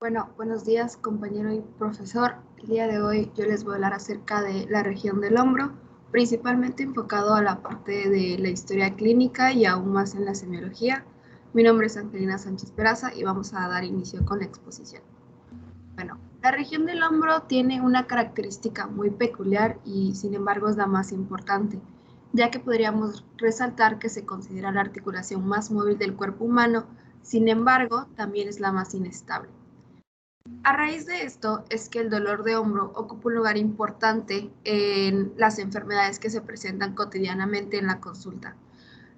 Bueno, buenos días, compañero y profesor. El día de hoy yo les voy a hablar acerca de la región del hombro, principalmente enfocado a la parte de la historia clínica y aún más en la semiología. Mi nombre es Angelina Sánchez Peraza y vamos a dar inicio con la exposición. Bueno, la región del hombro tiene una característica muy peculiar y sin embargo es la más importante, ya que podríamos resaltar que se considera la articulación más móvil del cuerpo humano, sin embargo también es la más inestable. A raíz de esto es que el dolor de hombro ocupa un lugar importante en las enfermedades que se presentan cotidianamente en la consulta,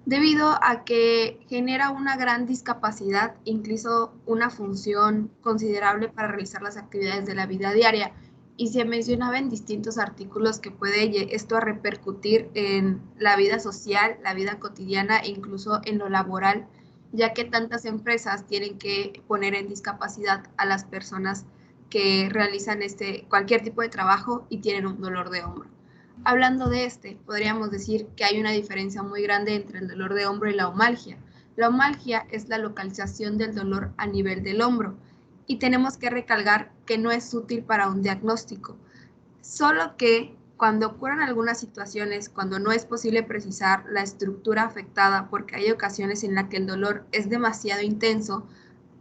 debido a que genera una gran discapacidad, incluso una función considerable para realizar las actividades de la vida diaria. Y se mencionaba en distintos artículos que puede esto a repercutir en la vida social, la vida cotidiana e incluso en lo laboral, ya que tantas empresas tienen que poner en discapacidad a las personas que realizan cualquier tipo de trabajo y tienen un dolor de hombro. Hablando de podríamos decir que hay una diferencia muy grande entre el dolor de hombro y la omalgia. La omalgia es la localización del dolor a nivel del hombro y tenemos que recalcar que no es útil para un diagnóstico, solo que cuando ocurren algunas situaciones, cuando no es posible precisar la estructura afectada porque hay ocasiones en las que el dolor es demasiado intenso,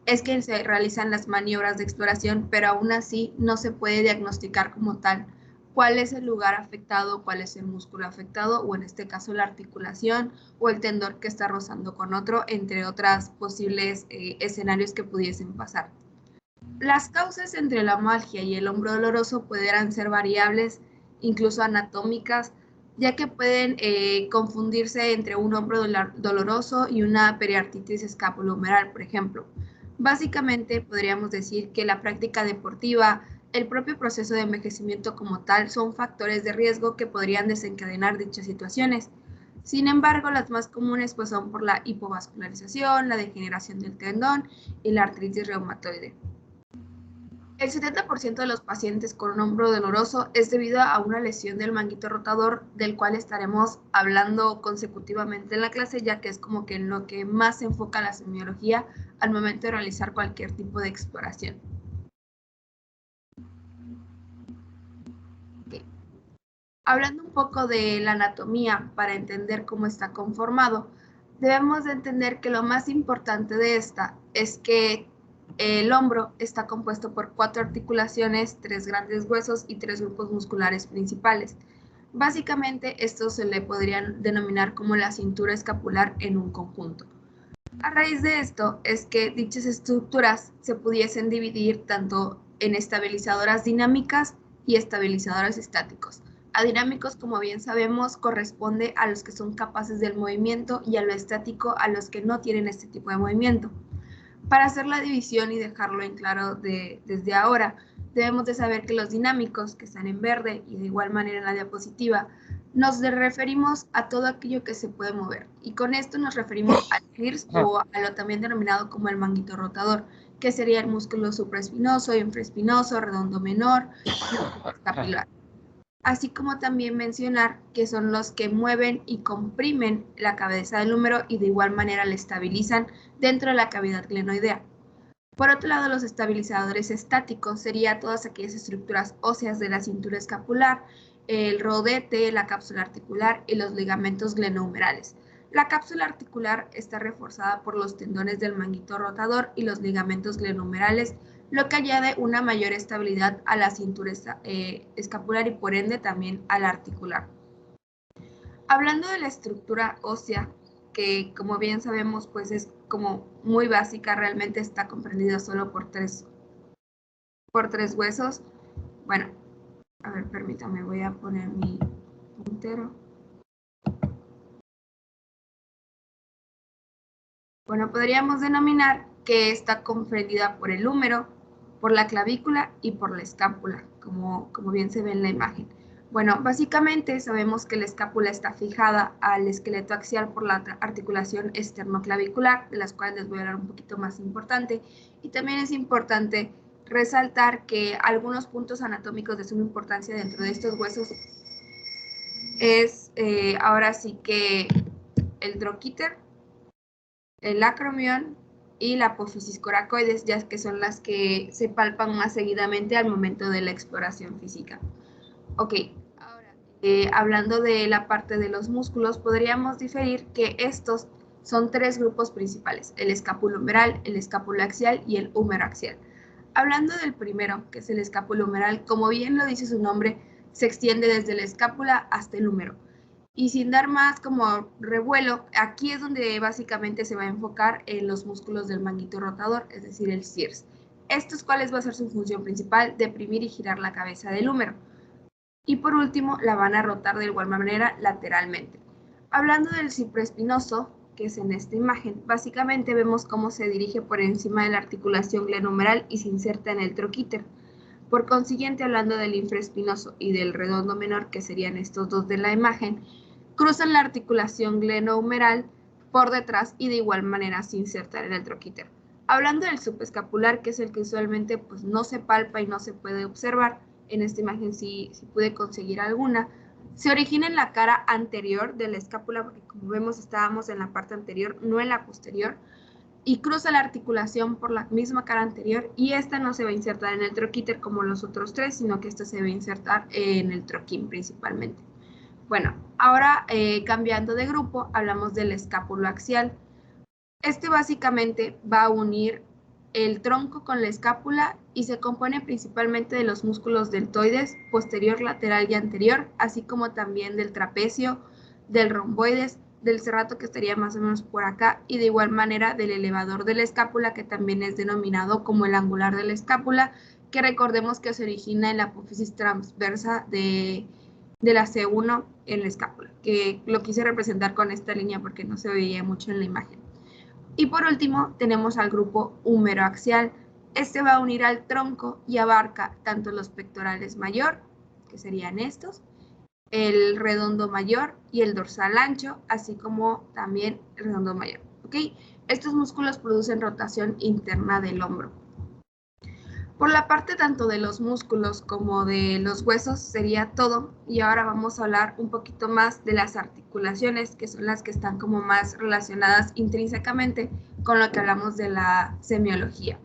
es que se realizan las maniobras de exploración, pero aún así no se puede diagnosticar como tal cuál es el lugar afectado, cuál es el músculo afectado, o en este caso la articulación o el tendón que está rozando con otro, entre otras posibles escenarios que pudiesen pasar. Las causas entre la omalgia y el hombro doloroso pudieran ser variables, incluso anatómicas, ya que pueden confundirse entre un hombro doloroso y una periartritis escapulohumeral, por ejemplo. Básicamente podríamos decir que la práctica deportiva, el propio proceso de envejecimiento como tal, son factores de riesgo que podrían desencadenar dichas situaciones. Sin embargo, las más comunes pues, son por la hipovascularización, la degeneración del tendón y la artritis reumatoide. El 70% de los pacientes con un hombro doloroso es debido a una lesión del manguito rotador, del cual estaremos hablando consecutivamente en la clase, ya que es como que en lo que más se enfoca la semiología al momento de realizar cualquier tipo de exploración. Okay. Hablando un poco de la anatomía para entender cómo está conformado, debemos de entender que lo más importante de esta es que el hombro está compuesto por 4 articulaciones, 3 grandes huesos y 3 grupos musculares principales. Básicamente, esto se le podrían denominar como la cintura escapular en un conjunto. A raíz de esto es que dichas estructuras se pudiesen dividir tanto en estabilizadoras dinámicas y estabilizadores estáticos. A dinámicos, como bien sabemos, corresponde a los que son capaces del movimiento y a lo estático a los que no tienen este tipo de movimiento. Para hacer la división y dejarlo en claro desde ahora, debemos de saber que los dinámicos, que están en verde y de igual manera en la diapositiva, nos referimos a todo aquello que se puede mover. Y con esto nos referimos al CLIRS o a lo también denominado como el manguito rotador, que sería el músculo supraespinoso, infraespinoso, redondo menor y escapular. Así como también mencionar que son los que mueven y comprimen la cabeza del húmero y de igual manera la estabilizan dentro de la cavidad glenoidea. Por otro lado, los estabilizadores estáticos serían todas aquellas estructuras óseas de la cintura escapular, el rodete, la cápsula articular y los ligamentos glenohumerales. La cápsula articular está reforzada por los tendones del manguito rotador y los ligamentos glenohumerales, lo que añade una mayor estabilidad a la cintura escapular y por ende también a la articular. Hablando de la estructura ósea, que como bien sabemos pues es como muy básica, realmente está comprendida solo por tres huesos. Bueno, a ver, permítame, voy a poner mi puntero. Bueno, podríamos denominar que está comprendida por el húmero, por la clavícula y por la escápula, como bien se ve en la imagen. Bueno, básicamente sabemos que la escápula está fijada al esqueleto axial por la articulación esternoclavicular, de las cuales les voy a hablar un poquito más importante. Y también es importante resaltar que algunos puntos anatómicos de suma importancia dentro de estos huesos es ahora sí que el troquíter, el acromion y la apófisis coracoides, ya que son las que se palpan más seguidamente al momento de la exploración física. Ok, ahora, hablando de la parte de los músculos, podríamos diferir que estos son tres grupos principales: el escapulohumeral, el escapuloaxial y el humeroaxial. Hablando del primero, que es el escapulohumeral, como bien lo dice su nombre, se extiende desde la escápula hasta el húmero. Y sin dar más como revuelo, aquí es donde básicamente se va a enfocar en los músculos del manguito rotador, es decir, el CIRS. Estos cuáles va a ser su función principal: deprimir y girar la cabeza del húmero. Y por último, la van a rotar de igual manera lateralmente. Hablando del ciproespinoso, que es en esta imagen, básicamente vemos cómo se dirige por encima de la articulación glenohumeral y se inserta en el troquíter. Por consiguiente, hablando del infraespinoso y del redondo menor, que serían estos dos de la imagen, cruzan la articulación glenohumeral por detrás y de igual manera se insertan en el troquíter. Hablando del subescapular, que es el que usualmente pues, no se palpa y no se puede observar, en esta imagen sí pude conseguir alguna, se origina en la cara anterior de la escápula, porque como vemos estábamos en la parte anterior, no en la posterior, y cruza la articulación por la misma cara anterior, y esta no se va a insertar en el troquíter como los otros tres, sino que esta se va a insertar en el troquín principalmente. Bueno, ahora cambiando de grupo, hablamos del escápulo axial. Este básicamente va a unir el tronco con la escápula y se compone principalmente de los músculos deltoides, posterior, lateral y anterior, así como también del trapecio, del romboides, del serrato, que estaría más o menos por acá, y de igual manera del elevador de la escápula, que también es denominado como el angular de la escápula, que recordemos que se origina en la apófisis transversa de la C1 en la escápula, que lo quise representar con esta línea porque no se veía mucho en la imagen. Y por último tenemos al grupo humeroaxial. Este va a unir al tronco y abarca tanto los pectorales mayor, que serían estos, el redondo mayor y el dorsal ancho, así como también el redondo mayor. ¿Okay? Estos músculos producen rotación interna del hombro. Por la parte tanto de los músculos como de los huesos sería todo, y ahora vamos a hablar un poquito más de las articulaciones, que son las que están como más relacionadas intrínsecamente con lo que hablamos de la semiología.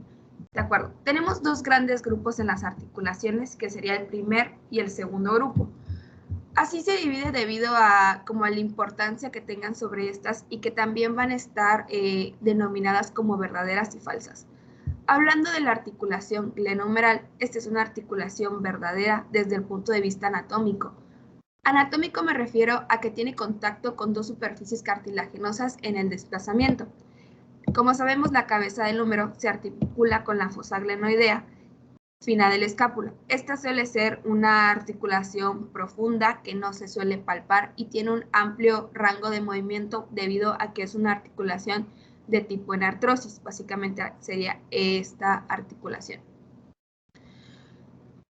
De acuerdo, tenemos dos grandes grupos en las articulaciones, que sería el primer y el segundo grupo. Así se divide debido a como a la importancia que tengan sobre estas, y que también van a estar denominadas como verdaderas y falsas. Hablando de la articulación glenohumeral, esta es una articulación verdadera desde el punto de vista anatómico. Anatómico me refiero a que tiene contacto con dos superficies cartilaginosas en el desplazamiento. Como sabemos, la cabeza del húmero se articula con la fosa glenoidea fina de la escápula. Esta suele ser una articulación profunda que no se suele palpar y tiene un amplio rango de movimiento debido a que es una articulación de tipo en artrosis. Básicamente sería esta articulación.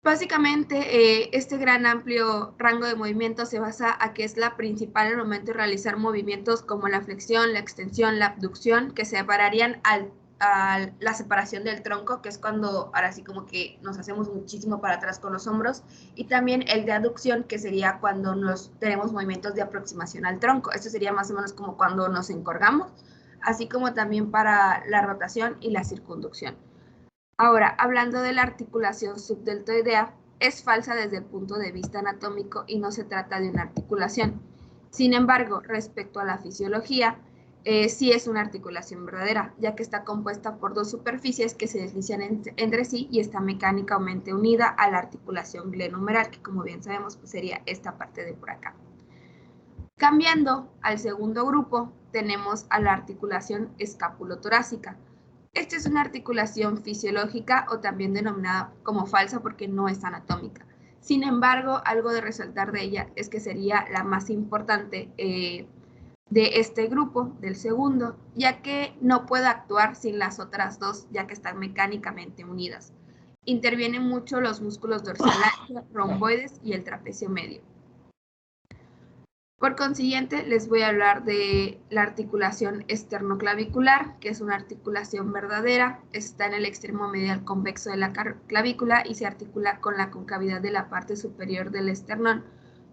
Básicamente, este gran amplio rango de movimiento se basa a que es la principal al momento de realizar movimientos como la flexión, la extensión, la abducción, que se separarían a la separación del tronco, que es cuando ahora sí como que nos hacemos muchísimo para atrás con los hombros, y también el de aducción, que sería cuando tenemos movimientos de aproximación al tronco. Esto sería más o menos como cuando nos encorgamos, así como también para la rotación y la circunducción. Ahora, hablando de la articulación subdeltoidea, es falsa desde el punto de vista anatómico y no se trata de una articulación. Sin embargo, respecto a la fisiología, sí es una articulación verdadera, ya que está compuesta por dos superficies que se deslizan entre sí y está mecánicamente unida a la articulación glenohumeral, que como bien sabemos pues sería esta parte de por acá. Cambiando al segundo grupo, tenemos a la articulación escapulotorácica. Esta es una articulación fisiológica o también denominada como falsa porque no es anatómica. Sin embargo, algo de resaltar de ella es que sería la más importante de este grupo, del segundo, ya que no puede actuar sin las otras dos, ya que están mecánicamente unidas. Intervienen mucho los músculos dorsales, romboides y el trapecio medio. Por consiguiente, les voy a hablar de la articulación esternoclavicular, que es una articulación verdadera. Está en el extremo medial convexo de la clavícula y se articula con la concavidad de la parte superior del esternón,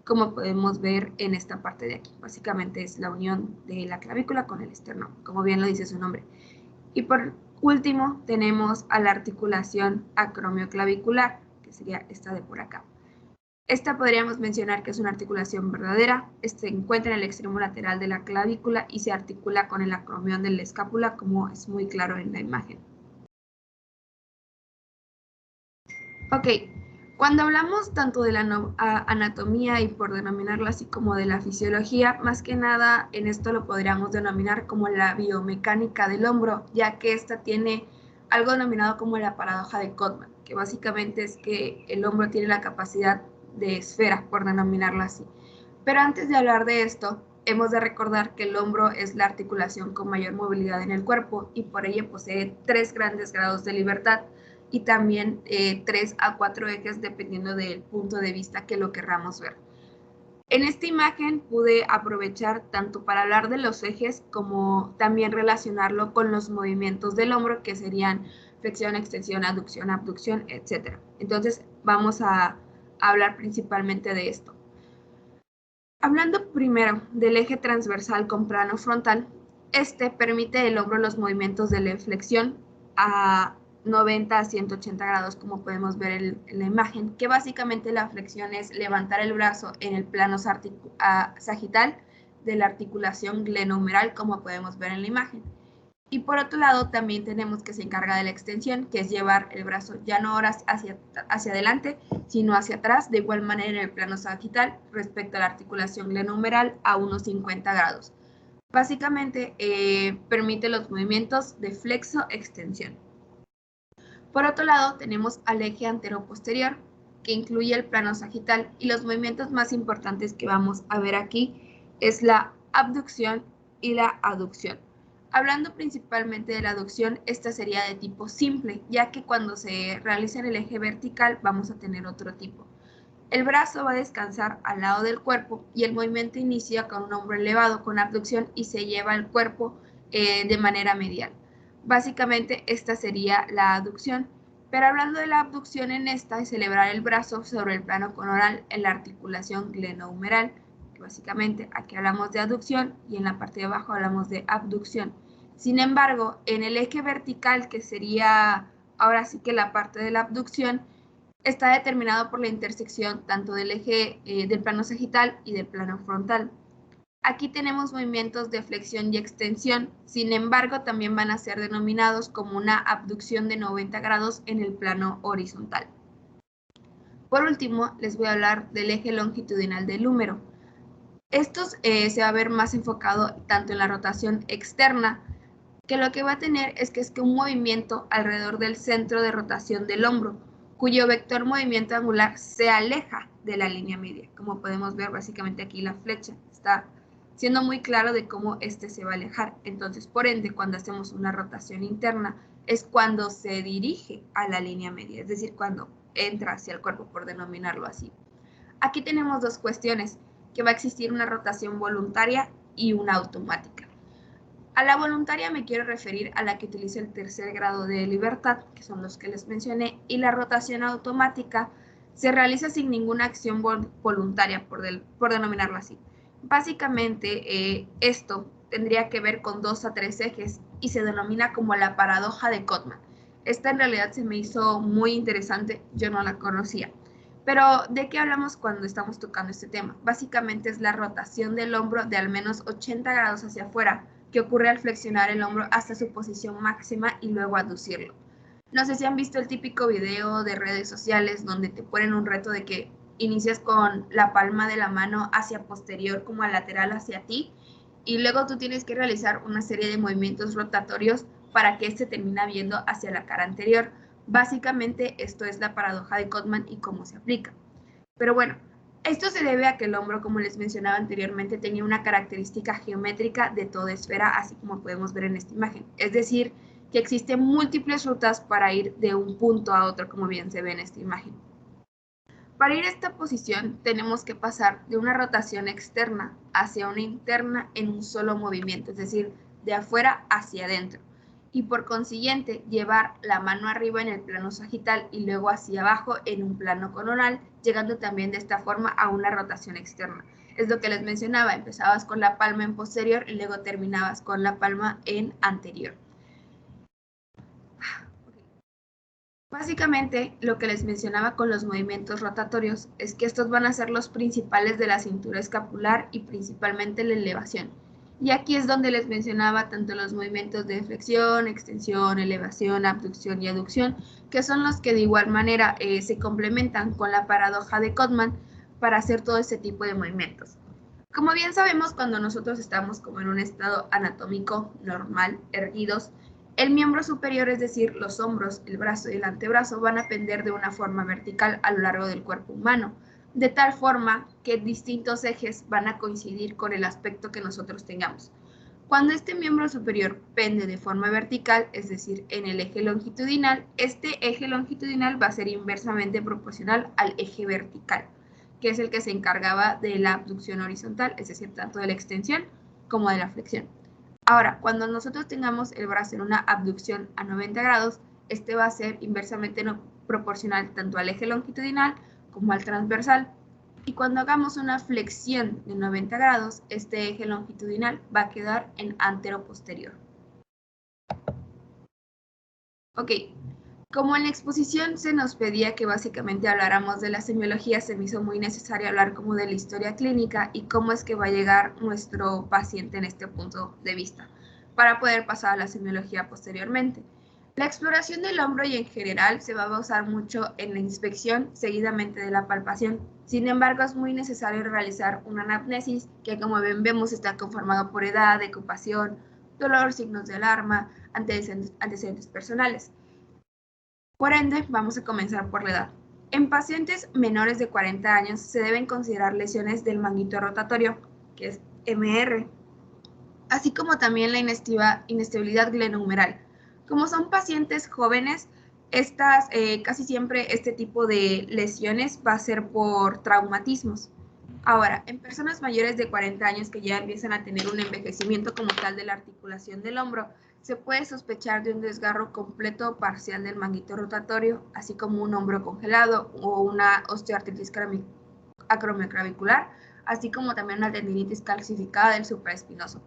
como podemos ver en esta parte de aquí. Básicamente es la unión de la clavícula con el esternón, como bien lo dice su nombre. Y por último tenemos a la articulación acromioclavicular, que sería esta de por acá. Esta podríamos mencionar que es una articulación verdadera, se encuentra en el extremo lateral de la clavícula y se articula con el acromión de la escápula, como es muy claro en la imagen. Ok, cuando hablamos tanto de la anatomía y por denominarlo así como de la fisiología, más que nada en esto lo podríamos denominar como la biomecánica del hombro, ya que esta tiene algo denominado como la paradoja de Codman, que básicamente es que el hombro tiene la capacidad de esfera, por denominarlo así. Pero antes de hablar de esto, hemos de recordar que el hombro es la articulación con mayor movilidad en el cuerpo y por ello posee 3 grandes grados de libertad y también 3 a 4 ejes dependiendo del punto de vista que lo querramos ver. En esta imagen pude aprovechar tanto para hablar de los ejes como también relacionarlo con los movimientos del hombro, que serían flexión, extensión, aducción, abducción, etc. Entonces vamos a hablar principalmente de esto. Hablando primero del eje transversal con plano frontal, este permite el hombro los movimientos de la flexión a 90 a 180 grados, como podemos ver en la imagen, que básicamente la flexión es levantar el brazo en el plano sagital de la articulación glenohumeral, como podemos ver en la imagen. Y por otro lado, también tenemos que se encarga de la extensión, que es llevar el brazo ya no ahora hacia adelante, sino hacia atrás, de igual manera en el plano sagital respecto a la articulación glenohumeral a unos 50 grados. Básicamente permite los movimientos de flexo-extensión. Por otro lado, tenemos al eje antero-posterior, que incluye el plano sagital, y los movimientos más importantes que vamos a ver aquí es la abducción y la aducción. Hablando principalmente de la aducción, esta sería de tipo simple, ya que cuando se realiza en el eje vertical vamos a tener otro tipo. El brazo va a descansar al lado del cuerpo y el movimiento inicia con un hombro elevado con abducción y se lleva el cuerpo de manera medial. Básicamente esta sería la aducción, pero hablando de la abducción en esta es elevar el brazo sobre el plano coronal en la articulación glenohumeral. Básicamente aquí hablamos de aducción y en la parte de abajo hablamos de abducción. Sin embargo, en el eje vertical, que sería ahora sí que la parte de la abducción, está determinado por la intersección tanto del eje del plano sagital y del plano frontal. Aquí tenemos movimientos de flexión y extensión, sin embargo también van a ser denominados como una abducción de 90 grados en el plano horizontal. Por último, les voy a hablar del eje longitudinal del húmero. Esto se va a ver más enfocado tanto en la rotación externa, que lo que va a tener es que un movimiento alrededor del centro de rotación del hombro, cuyo vector movimiento angular se aleja de la línea media. Como podemos ver, básicamente aquí la flecha está siendo muy claro de cómo este se va a alejar. Entonces, por ende, cuando hacemos una rotación interna, es cuando se dirige a la línea media, es decir, cuando entra hacia el cuerpo, por denominarlo así. Aquí tenemos dos cuestiones, que va a existir una rotación voluntaria y una automática. A la voluntaria me quiero referir a la que utiliza el tercer grado de libertad, que son los que les mencioné, y la rotación automática se realiza sin ninguna acción voluntaria, por denominarlo así. Básicamente, esto tendría que ver con 2 a 3 ejes y se denomina como la paradoja de Codman. Esta en realidad se me hizo muy interesante, yo no la conocía. Pero, ¿de qué hablamos cuando estamos tocando este tema? Básicamente es la rotación del hombro de al menos 80 grados hacia afuera, que ocurre al flexionar el hombro hasta su posición máxima y luego aducirlo. No sé si han visto el típico video de redes sociales donde te ponen un reto de que inicias con la palma de la mano hacia posterior como a lateral hacia ti y luego tú tienes que realizar una serie de movimientos rotatorios para que este termine viendo hacia la cara anterior. Básicamente esto es la paradoja de Codman y cómo se aplica. Pero bueno, esto se debe a que el hombro, como les mencionaba anteriormente, tenía una característica geométrica de toda esfera, así como podemos ver en esta imagen. Es decir, que existen múltiples rutas para ir de un punto a otro, como bien se ve en esta imagen. Para ir a esta posición tenemos que pasar de una rotación externa hacia una interna en un solo movimiento, es decir, de afuera hacia adentro. Y por consiguiente llevar la mano arriba en el plano sagital y luego hacia abajo en un plano coronal, llegando también de esta forma a una rotación externa. Es lo que les mencionaba, empezabas con la palma en posterior y luego terminabas con la palma en anterior. Básicamente, lo que les mencionaba con los movimientos rotatorios es que estos van a ser los principales de la cintura escapular y principalmente la elevación. Y aquí es donde les mencionaba tanto los movimientos de flexión, extensión, elevación, abducción y aducción, que son los que de igual manera se complementan con la paradoja de Codman para hacer todo este tipo de movimientos. Como bien sabemos, cuando nosotros estamos como en un estado anatómico normal, erguidos, el miembro superior, es decir, los hombros, el brazo y el antebrazo, van a pender de una forma vertical a lo largo del cuerpo humano, de tal forma que distintos ejes van a coincidir con el aspecto que nosotros tengamos. Cuando este miembro superior pende de forma vertical, es decir, en el eje longitudinal, este eje longitudinal va a ser inversamente proporcional al eje vertical, que es el que se encargaba de la abducción horizontal, es decir, tanto de la extensión como de la flexión. Ahora, cuando nosotros tengamos el brazo en una abducción a 90 grados, este va a ser inversamente proporcional tanto al eje longitudinal como al transversal. Y cuando hagamos una flexión de 90 grados, este eje longitudinal va a quedar en antero-posterior. Ok, como en la exposición se nos pedía que básicamente habláramos de la semiología, se me hizo muy necesario hablar como de la historia clínica y cómo es que va a llegar nuestro paciente en este punto de vista, para poder pasar a la semiología posteriormente. La exploración del hombro y en general se va a basar mucho en la inspección seguidamente de la palpación. Sin embargo, es muy necesario realizar una anamnesis que, como ven, vemos está conformado por edad, ocupación, dolor, signos de alarma, antecedentes personales. Por ende, vamos a comenzar por la edad. En pacientes menores de 40 años se deben considerar lesiones del manguito rotatorio, que es MR, así como también la inestabilidad glenohumeral. Como son pacientes jóvenes, casi siempre este tipo de lesiones va a ser por traumatismos. Ahora, en personas mayores de 40 años que ya empiezan a tener un envejecimiento como tal de la articulación del hombro, se puede sospechar de un desgarro completo o parcial del manguito rotatorio, así como un hombro congelado o una osteoartritis acromioclavicular, así como también una tendinitis calcificada del supraespinoso.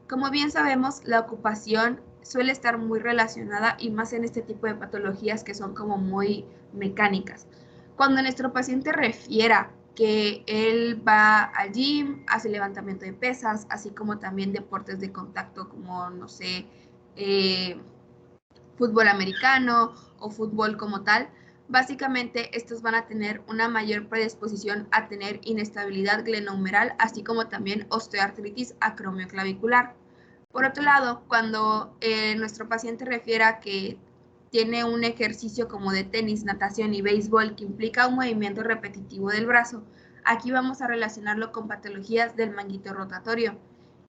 Como bien sabemos, la ocupación suele estar muy relacionada y más en este tipo de patologías que son como muy mecánicas. Cuando nuestro paciente refiera que él va al gym, hace levantamiento de pesas, así como también deportes de contacto como, no sé, fútbol americano o fútbol como tal, básicamente estos van a tener una mayor predisposición a tener inestabilidad glenohumeral, así como también osteoartritis acromioclavicular. Por otro lado, cuando nuestro paciente refiera que tiene un ejercicio como de tenis, natación y béisbol que implica un movimiento repetitivo del brazo, aquí vamos a relacionarlo con patologías del manguito rotatorio.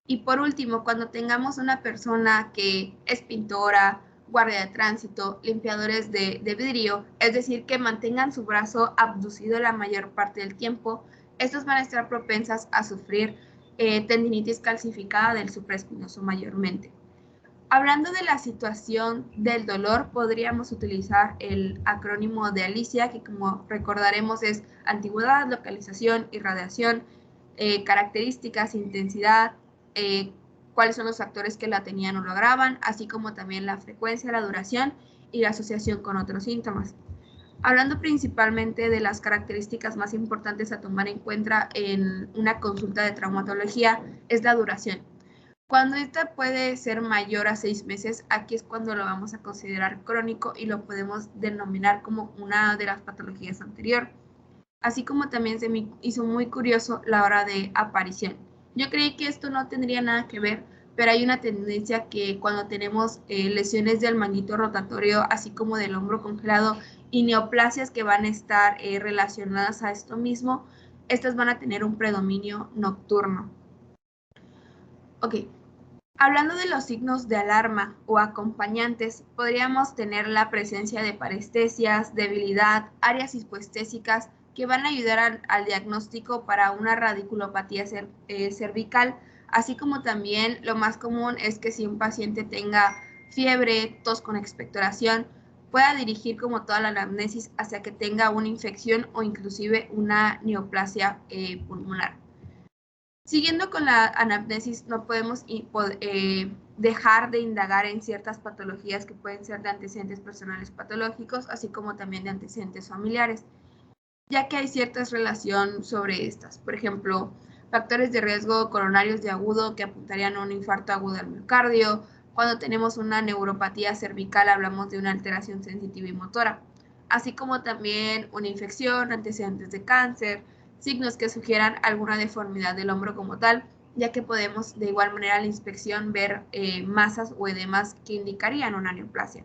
Y por último, cuando tengamos una persona que es pintora, guardia de tránsito, limpiadores de vidrio, es decir, que mantengan su brazo abducido la mayor parte del tiempo, estos van a estar propensas a sufrir tendinitis calcificada del supraespinoso mayormente. Hablando de la situación del dolor, podríamos utilizar el acrónimo de Alicia, que como recordaremos es antigüedad, localización, irradiación, características, intensidad, cuáles son los factores que la tenían o lo agravan, así como también la frecuencia, la duración y la asociación con otros síntomas. Hablando principalmente de las características más importantes a tomar en cuenta en una consulta de traumatología, es la duración. Cuando esta puede ser mayor a 6 meses, aquí es cuando lo vamos a considerar crónico y lo podemos denominar como una de las patologías anterior. Así como también se me hizo muy curioso la hora de aparición. Yo creí que esto no tendría nada que ver, pero hay una tendencia que cuando tenemos lesiones del manguito rotatorio, así como del hombro congelado y neoplasias que van a estar relacionadas a esto mismo, estas van a tener un predominio nocturno. Ok, hablando de los signos de alarma o acompañantes, podríamos tener la presencia de parestesias, debilidad, áreas hipoestésicas que van a ayudar al diagnóstico para una radiculopatía cervical, así como también lo más común es que si un paciente tenga fiebre, tos con expectoración, pueda dirigir como toda la anamnesis hacia que tenga una infección o inclusive una neoplasia pulmonar. Siguiendo con la anamnesis, no podemos dejar de indagar en ciertas patologías que pueden ser de antecedentes personales patológicos, así como también de antecedentes familiares, ya que hay cierta relación sobre estas. Por ejemplo, factores de riesgo coronarios de agudo que apuntarían a un infarto agudo al miocardio. Cuando tenemos una neuropatía cervical hablamos de una alteración sensitiva y motora, así como también una infección, antecedentes de cáncer, signos que sugieran alguna deformidad del hombro como tal, ya que podemos de igual manera a la inspección ver masas o edemas que indicarían una neoplasia.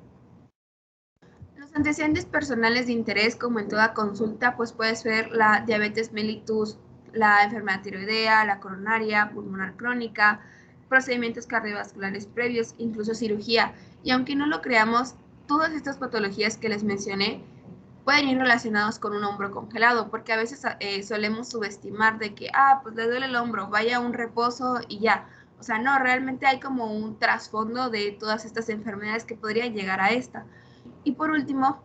Los antecedentes personales de interés, como en toda consulta, pues puedes ver la diabetes mellitus, la enfermedad tiroidea, la coronaria, pulmonar crónica, procedimientos cardiovasculares previos, incluso cirugía. Y aunque no lo creamos, todas estas patologías que les mencioné pueden ir relacionados con un hombro congelado, porque a veces solemos subestimar de que, pues le duele el hombro, vaya a un reposo y ya. O sea, no, realmente hay como un trasfondo de todas estas enfermedades que podrían llegar a esta. Y por último,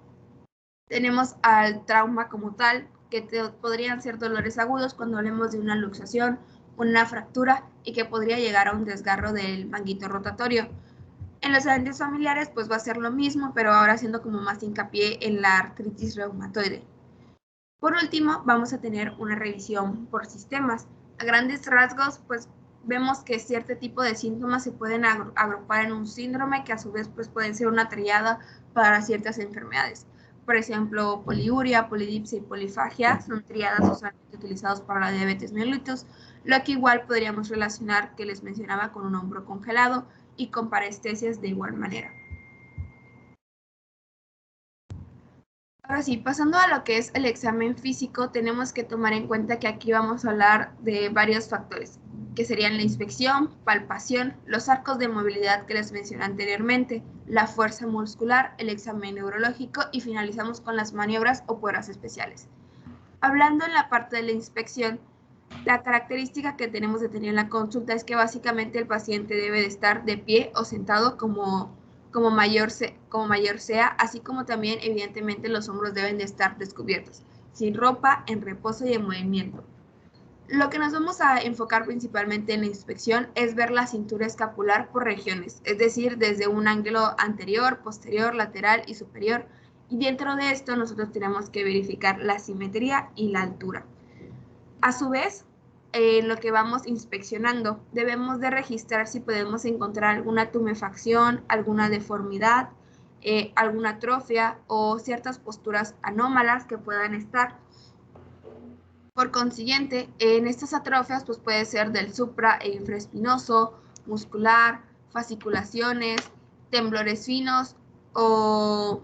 tenemos al trauma como tal, que podrían ser dolores agudos cuando hablemos de una luxación, una fractura y que podría llegar a un desgarro del manguito rotatorio. En los agentes familiares pues va a ser lo mismo, pero ahora haciendo como más hincapié en la artritis reumatoide. Por último, vamos a tener una revisión por sistemas. A grandes rasgos, pues vemos que cierto tipo de síntomas se pueden agrupar en un síndrome que a su vez pues pueden ser una triada para ciertas enfermedades. Por ejemplo, poliuria, polidipsia y polifagia son triadas usualmente utilizadas para la diabetes mellitus, lo que igual podríamos relacionar que les mencionaba con un hombro congelado y con parestesias de igual manera. Ahora sí, pasando a lo que es el examen físico, tenemos que tomar en cuenta que aquí vamos a hablar de varios factores, que serían la inspección, palpación, los arcos de movilidad que les mencioné anteriormente, la fuerza muscular, el examen neurológico y finalizamos con las maniobras o pruebas especiales. Hablando en la parte de la inspección, la característica que tenemos de tener en la consulta es que básicamente el paciente debe de estar de pie o sentado como mayor sea, así como también evidentemente los hombros deben de estar descubiertos, sin ropa, en reposo y en movimiento. Lo que nos vamos a enfocar principalmente en la inspección es ver la cintura escapular por regiones, es decir, desde un ángulo anterior, posterior, lateral y superior. Y dentro de esto nosotros tenemos que verificar la simetría y la altura. A su vez, en lo que vamos inspeccionando, debemos de registrar si podemos encontrar alguna tumefacción, alguna deformidad, alguna atrofia o ciertas posturas anómalas que puedan estar. Por consiguiente, en estas atrofias pues puede ser del supra e infraespinoso, muscular, fasciculaciones, temblores finos o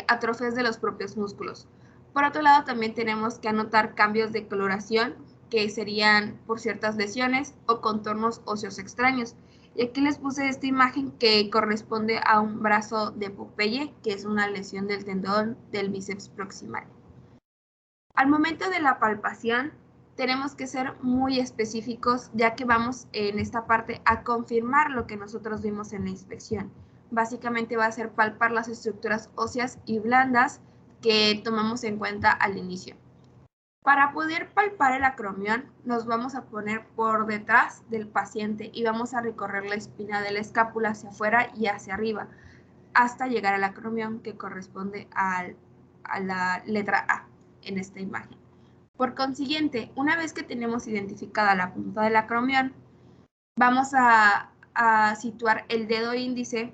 atrofias de los propios músculos. Por otro lado, también tenemos que anotar cambios de coloración que serían por ciertas lesiones o contornos óseos extraños. Y aquí les puse esta imagen que corresponde a un brazo de Popeye, que es una lesión del tendón del bíceps proximal. Al momento de la palpación, tenemos que ser muy específicos, ya que vamos en esta parte a confirmar lo que nosotros vimos en la inspección. Básicamente va a ser palpar las estructuras óseas y blandas que tomamos en cuenta al inicio. Para poder palpar el acromión, nos vamos a poner por detrás del paciente y vamos a recorrer la espina de la escápula hacia afuera y hacia arriba, hasta llegar al acromión que corresponde a la letra A en esta imagen. Por consiguiente, una vez que tenemos identificada la punta del acromión, vamos a situar el dedo índice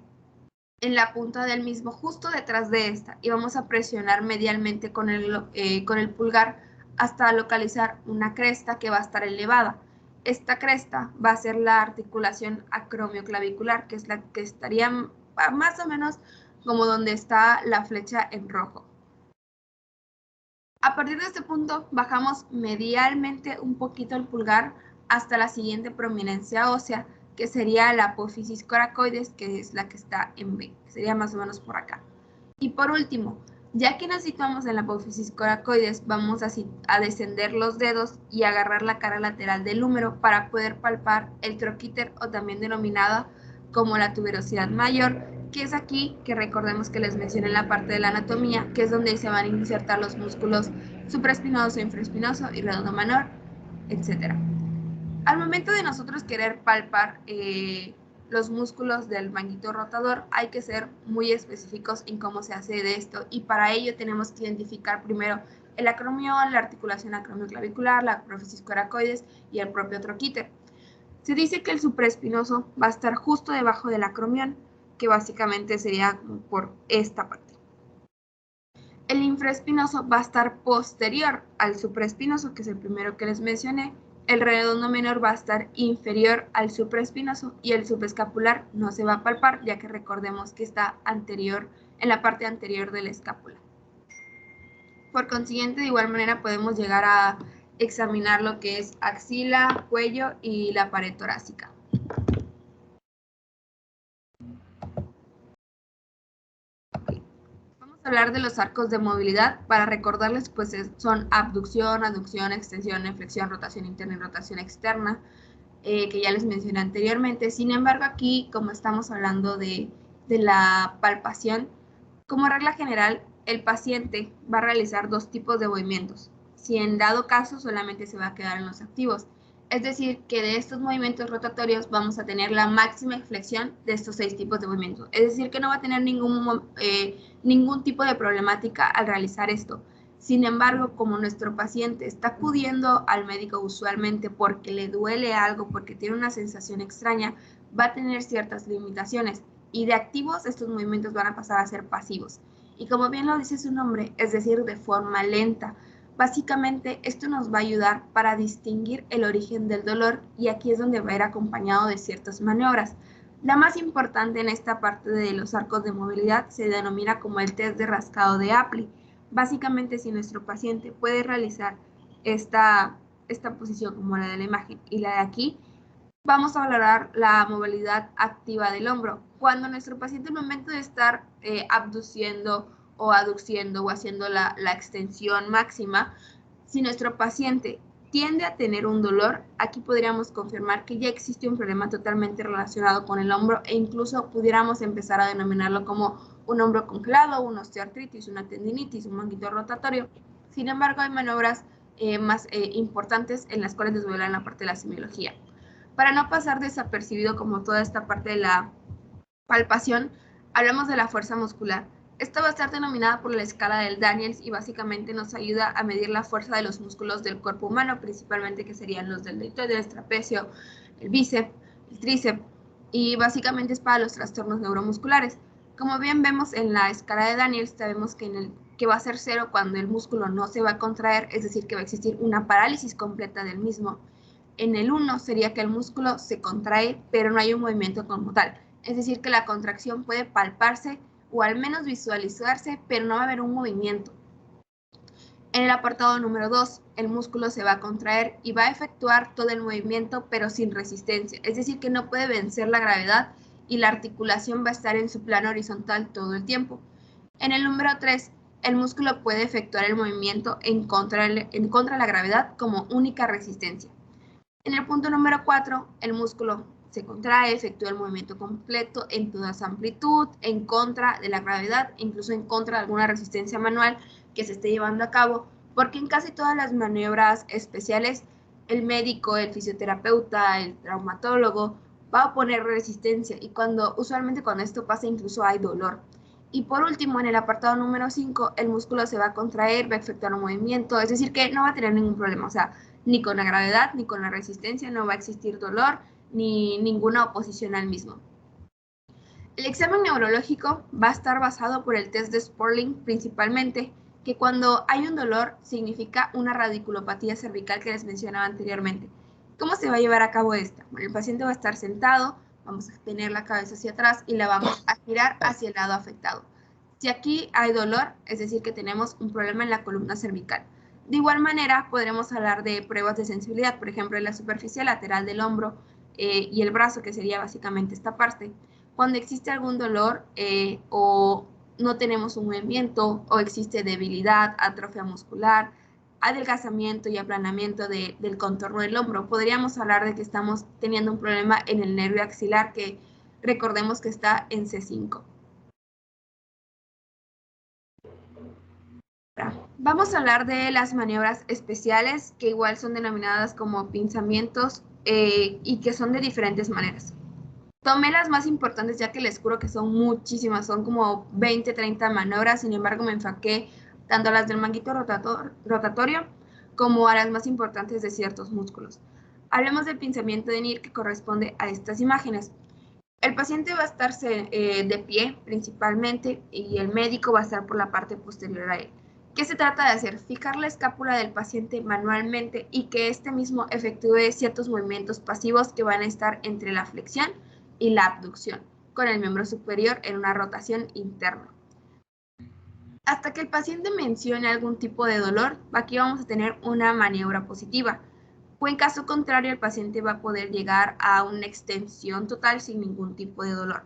en la punta del mismo, justo detrás de esta, y vamos a presionar medialmente con el pulgar hasta localizar una cresta que va a estar elevada. Esta cresta va a ser la articulación acromioclavicular, que es la que estaría más o menos como donde está la flecha en rojo. A partir de este punto, bajamos medialmente un poquito el pulgar hasta la siguiente prominencia ósea, que sería la apófisis coracoides, que es la que está en B, que sería más o menos por acá. Y por último, ya que nos situamos en la apófisis coracoides, vamos a descender los dedos y agarrar la cara lateral del húmero para poder palpar el troquíter, o también denominada como la tuberosidad mayor, que es aquí que recordemos que les mencioné en la parte de la anatomía, que es donde se van a insertar los músculos supraespinoso, infraespinoso y redondo menor, etc. Al momento de nosotros querer palpar los músculos del manguito rotador, hay que ser muy específicos en cómo se hace de esto, y para ello tenemos que identificar primero el acromión, la articulación acromioclavicular, la prófisis coracoides y el propio troquíter. Se dice que el supraespinoso va a estar justo debajo del acromión, que básicamente sería como por esta parte. El infraespinoso va a estar posterior al supraespinoso, que es el primero que les mencioné. El redondo menor va a estar inferior al supraespinoso y el subescapular no se va a palpar, ya que recordemos que está anterior, en la parte anterior de la escápula. Por consiguiente, de igual manera podemos llegar a examinar lo que es axila, cuello y la pared torácica. Vamos a hablar de los arcos de movilidad. Para recordarles, pues son abducción, aducción, extensión, flexión, rotación interna y rotación externa, que ya les mencioné anteriormente. Sin embargo, aquí, como estamos hablando de la palpación, como regla general, el paciente va a realizar dos tipos de movimientos. Si en dado caso solamente se va a quedar en los activos. Es decir, que de estos movimientos rotatorios vamos a tener la máxima flexión de estos 6 tipos de movimientos. Es decir, que no va a tener ningún tipo de problemática al realizar esto. Sin embargo, como nuestro paciente está acudiendo al médico usualmente porque le duele algo, porque tiene una sensación extraña, va a tener ciertas limitaciones. Y de activos, estos movimientos van a pasar a ser pasivos. Y como bien lo dice su nombre, es decir, de forma lenta. Básicamente, esto nos va a ayudar para distinguir el origen del dolor, y aquí es donde va a ir acompañado de ciertas maniobras. La más importante en esta parte de los arcos de movilidad se denomina como el test de rascado de Apley. Básicamente, si nuestro paciente puede realizar esta posición como la de la imagen y la de aquí, vamos a valorar la movilidad activa del hombro. Cuando nuestro paciente, al momento de estar abduciendo o aduciendo o haciendo la extensión máxima, si nuestro paciente tiende a tener un dolor, aquí podríamos confirmar que ya existe un problema totalmente relacionado con el hombro, e incluso pudiéramos empezar a denominarlo como un hombro congelado, una osteoartritis, una tendinitis, un manguito rotatorio. Sin embargo, hay maniobras más importantes en las cuales les voy a hablar en la parte de la semiología. Para no pasar desapercibido como toda esta parte de la palpación, hablamos de la fuerza muscular. Esta va a estar denominada por la escala del Daniels y básicamente nos ayuda a medir la fuerza de los músculos del cuerpo humano, principalmente que serían los del deltoides, el trapecio, el bíceps, el tríceps, y básicamente es para los trastornos neuromusculares. Como bien vemos en la escala de Daniels, sabemos que va a ser 0 cuando el músculo no se va a contraer, es decir, que va a existir una parálisis completa del mismo. En el 1 sería que el músculo se contrae, pero no hay un movimiento como tal. Es decir, que la contracción puede palparse o al menos visualizarse, pero no va a haber un movimiento. En el apartado número 2, el músculo se va a contraer y va a efectuar todo el movimiento, pero sin resistencia. Es decir, que no puede vencer la gravedad y la articulación va a estar en su plano horizontal todo el tiempo. En el número 3, el músculo puede efectuar el movimiento en contra de la gravedad como única resistencia. En el punto número 4, el músculo se contrae, efectúa el movimiento completo en toda su amplitud, en contra de la gravedad, incluso en contra de alguna resistencia manual que se esté llevando a cabo, porque en casi todas las maniobras especiales, el médico, el fisioterapeuta, el traumatólogo va a poner resistencia, y usualmente cuando esto pasa incluso hay dolor. Y por último, en el apartado número 5, el músculo se va a contraer, va a efectuar un movimiento, es decir, que no va a tener ningún problema, o sea, ni con la gravedad, ni con la resistencia, no va a existir dolor, ni ninguna oposición al mismo. El examen neurológico va a estar basado por el test de Sporling principalmente, que cuando hay un dolor significa una radiculopatía cervical que les mencionaba anteriormente. ¿Cómo se va a llevar a cabo esta? Bueno, el paciente va a estar sentado, vamos a tener la cabeza hacia atrás y la vamos a girar hacia el lado afectado. Si aquí hay dolor, es decir que tenemos un problema en la columna cervical. De igual manera, podremos hablar de pruebas de sensibilidad, por ejemplo, en la superficie lateral del hombro y el brazo, que sería básicamente esta parte. Cuando existe algún dolor o no tenemos un movimiento o existe debilidad, atrofia muscular, adelgazamiento y aplanamiento del contorno del hombro, podríamos hablar de que estamos teniendo un problema en el nervio axilar, que recordemos que está en C5. Vamos a hablar de las maniobras especiales, que igual son denominadas como pinzamientos y que son de diferentes maneras. Tomé las más importantes ya que les juro que son muchísimas, son como 20, 30 maniobras, sin embargo me enfoqué tanto a las del manguito rotatorio como a las más importantes de ciertos músculos. Hablemos del pinzamiento de Neer que corresponde a estas imágenes. El paciente va a estar de pie principalmente y el médico va a estar por la parte posterior a él. ¿Qué se trata de hacer? Fijar la escápula del paciente manualmente y que este mismo efectúe ciertos movimientos pasivos que van a estar entre la flexión y la abducción, con el miembro superior en una rotación interna. Hasta que el paciente mencione algún tipo de dolor, aquí vamos a tener una maniobra positiva. O en caso contrario, el paciente va a poder llegar a una extensión total sin ningún tipo de dolor.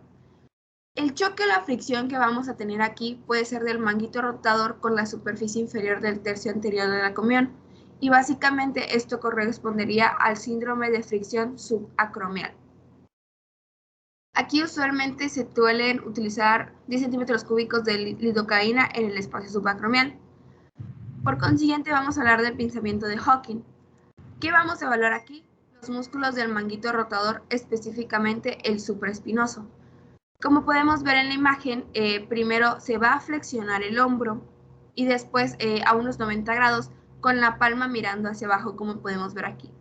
El choque o la fricción que vamos a tener aquí puede ser del manguito rotador con la superficie inferior del tercio anterior del acromion, y básicamente esto correspondería al síndrome de fricción subacromial. Aquí usualmente se suelen utilizar 10 centímetros cúbicos de lidocaína en el espacio subacromial. Por consiguiente, vamos a hablar del pinzamiento de Hawking. ¿Qué vamos a evaluar aquí? Los músculos del manguito rotador, específicamente el supraespinoso. Como podemos ver en la imagen, primero se va a flexionar el hombro y después a unos 90 grados con la palma mirando hacia abajo, como podemos ver aquí.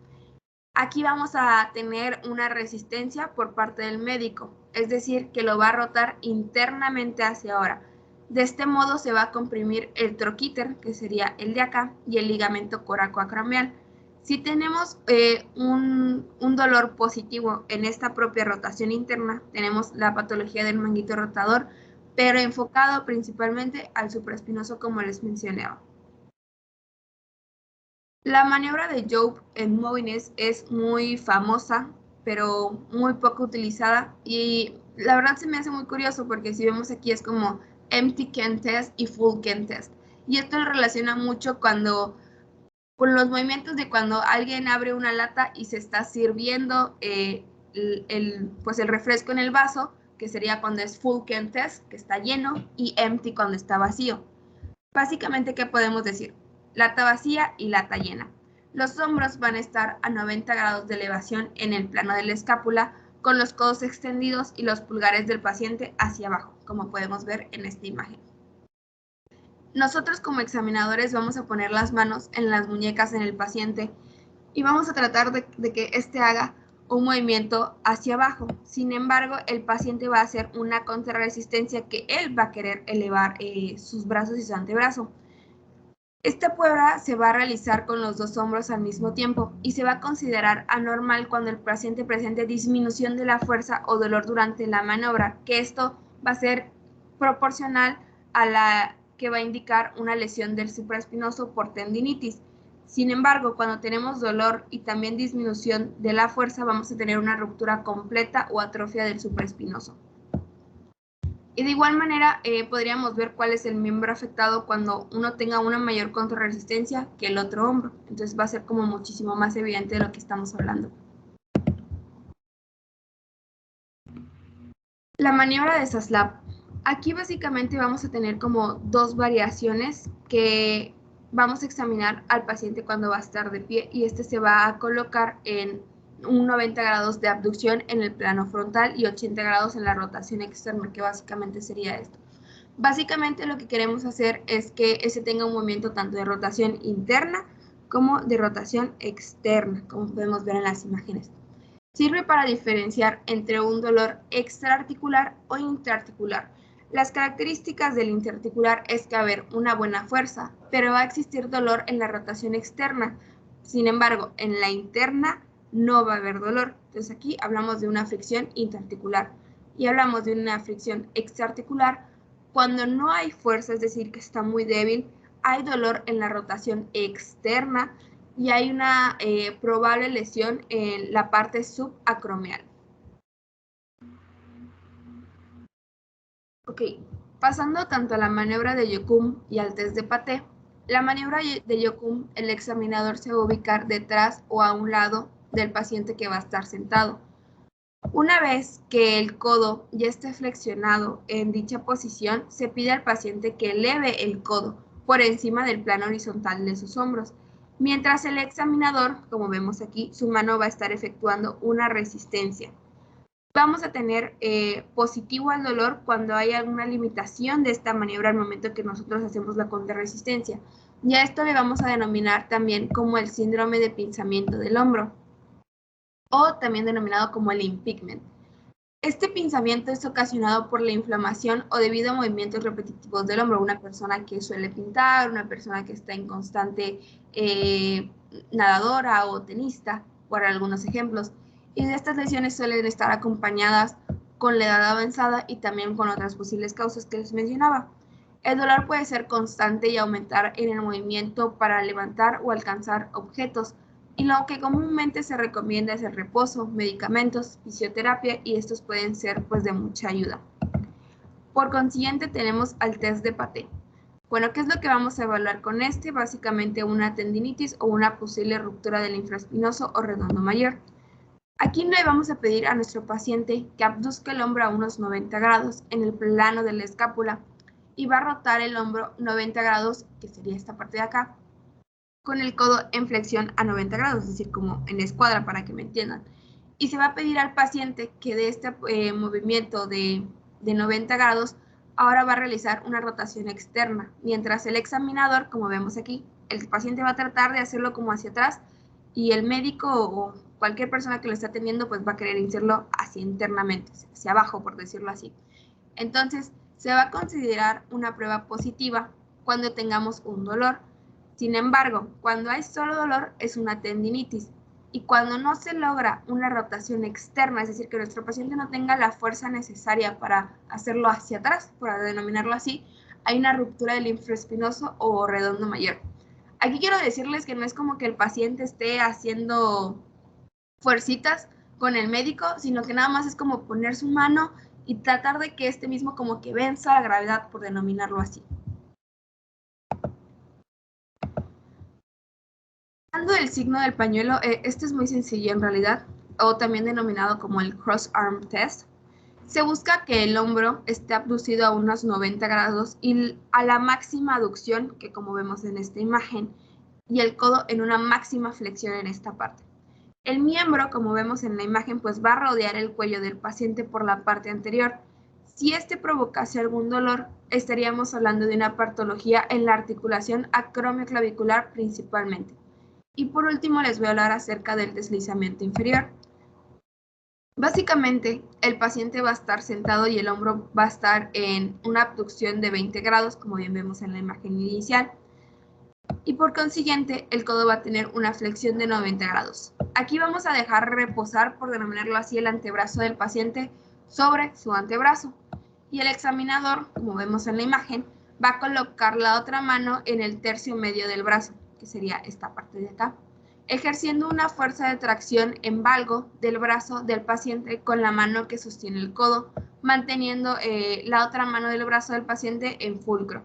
Aquí vamos a tener una resistencia por parte del médico, es decir, que lo va a rotar internamente hacia ahora. De este modo se va a comprimir el troquíter, que sería el de acá, y el ligamento coracoacromial. Si tenemos un dolor positivo en esta propia rotación interna, tenemos la patología del manguito rotador, pero enfocado principalmente al supraespinoso, como les mencionaba. La maniobra de Job en Movines es muy famosa, pero muy poco utilizada, y la verdad se me hace muy curioso porque si vemos aquí es como empty can test y full can test, y esto lo relaciona mucho con los movimientos de cuando alguien abre una lata y se está sirviendo pues el refresco en el vaso, que sería cuando es full can test, que está lleno, y empty cuando está vacío. Básicamente, ¿qué podemos decir? Lata vacía y lata llena. Los hombros van a estar a 90 grados de elevación en el plano de la escápula, con los codos extendidos y los pulgares del paciente hacia abajo, como podemos ver en esta imagen. Nosotros como examinadores vamos a poner las manos en las muñecas en el paciente y vamos a tratar de que éste haga un movimiento hacia abajo. Sin embargo, el paciente va a hacer una contrarresistencia que él va a querer elevar sus brazos y su antebrazo. Esta prueba se va a realizar con los dos hombros al mismo tiempo y se va a considerar anormal cuando el paciente presente disminución de la fuerza o dolor durante la maniobra, que esto va a ser proporcional a la que va a indicar una lesión del supraespinoso por tendinitis. Sin embargo, cuando tenemos dolor y también disminución de la fuerza, vamos a tener una ruptura completa o atrofia del supraespinoso. Y de igual manera podríamos ver cuál es el miembro afectado cuando uno tenga una mayor contrarresistencia que el otro hombro. Entonces va a ser como muchísimo más evidente de lo que estamos hablando. La maniobra de Zaslav. Aquí básicamente vamos a tener como dos variaciones que vamos a examinar al paciente cuando va a estar de pie, y este se va a colocar en un 90 grados de abducción en el plano frontal y 80 grados en la rotación externa, que básicamente sería esto. Básicamente lo que queremos hacer es que ese tenga un movimiento tanto de rotación interna como de rotación externa, como podemos ver en las imágenes. Sirve para diferenciar entre un dolor extraarticular o intraarticular. Las características del interarticular es que va a haber una buena fuerza, pero va a existir dolor en la rotación externa. Sin embargo, en la interna no va a haber dolor. Entonces aquí hablamos de una fricción intraarticular y hablamos de una fricción extraarticular cuando no hay fuerza, es decir, que está muy débil, hay dolor en la rotación externa y hay una probable lesión en la parte subacromial. Ok, pasando tanto a la maniobra de Yocum y al test de Paté. La maniobra de Yocum, el examinador se va a ubicar detrás o a un lado del paciente que va a estar sentado. Una vez que el codo ya esté flexionado en dicha posición, se pide al paciente que eleve el codo por encima del plano horizontal de sus hombros, Mientras el examinador, como vemos aquí, su mano va a estar efectuando una resistencia. Vamos a tener positivo al dolor cuando hay alguna limitación de esta maniobra al momento que nosotros hacemos la contrarresistencia. Y a esto le vamos a denominar también como el síndrome de pinzamiento del hombro, o también denominado como el impingement. Este pinzamiento es ocasionado por la inflamación o debido a movimientos repetitivos del hombro. Una persona que suele pintar, una persona que está en constante nadadora o tenista, por algunos ejemplos. Y de estas lesiones suelen estar acompañadas con la edad avanzada y también con otras posibles causas que les mencionaba. El dolor puede ser constante y aumentar en el movimiento para levantar o alcanzar objetos, y lo que comúnmente se recomienda es el reposo, medicamentos, fisioterapia, y estos pueden ser pues de mucha ayuda. Por consiguiente tenemos al test de Paté. Bueno, ¿qué es lo que vamos a evaluar con este? Básicamente una tendinitis o una posible ruptura del infraespinoso o redondo mayor. Aquí le vamos a pedir a nuestro paciente que abduzca el hombro a unos 90 grados en el plano de la escápula y va a rotar el hombro 90 grados, que sería esta parte de acá, con el codo en flexión a 90 grados, es decir, como en escuadra para que me entiendan. Y se va a pedir al paciente que de este movimiento de 90 grados, ahora va a realizar una rotación externa, mientras el examinador, como vemos aquí, el paciente va a tratar de hacerlo como hacia atrás y el médico o cualquier persona que lo está atendiendo pues va a querer hacerlo hacia internamente, hacia abajo, por decirlo así. Entonces, se va a considerar una prueba positiva cuando tengamos un dolor. Sin embargo, cuando hay solo dolor es una tendinitis, y cuando no se logra una rotación externa, es decir, que nuestro paciente no tenga la fuerza necesaria para hacerlo hacia atrás, por denominarlo así, hay una ruptura del infraespinoso o redondo mayor. Aquí quiero decirles que no es como que el paciente esté haciendo fuercitas con el médico, sino que nada más es como poner su mano y tratar de que este mismo como que venza la gravedad, por denominarlo así. Hablando del signo del pañuelo, este es muy sencillo en realidad, o también denominado como el cross arm test. Se busca que el hombro esté abducido a unos 90 grados y a la máxima aducción, que como vemos en esta imagen, y el codo en una máxima flexión en esta parte. El miembro, como vemos en la imagen, pues va a rodear el cuello del paciente por la parte anterior. Si este provocase algún dolor, estaríamos hablando de una patología en la articulación acromioclavicular principalmente. Y por último les voy a hablar acerca del deslizamiento inferior. Básicamente, el paciente va a estar sentado y el hombro va a estar en una abducción de 20 grados, como bien vemos en la imagen inicial. Y por consiguiente, el codo va a tener una flexión de 90 grados. Aquí vamos a dejar reposar, por denominarlo así, el antebrazo del paciente sobre su antebrazo. Y el examinador, como vemos en la imagen, va a colocar la otra mano en el tercio medio del brazo, que sería esta parte de acá, ejerciendo una fuerza de tracción en valgo del brazo del paciente con la mano que sostiene el codo, manteniendo la otra mano del brazo del paciente en fulcro.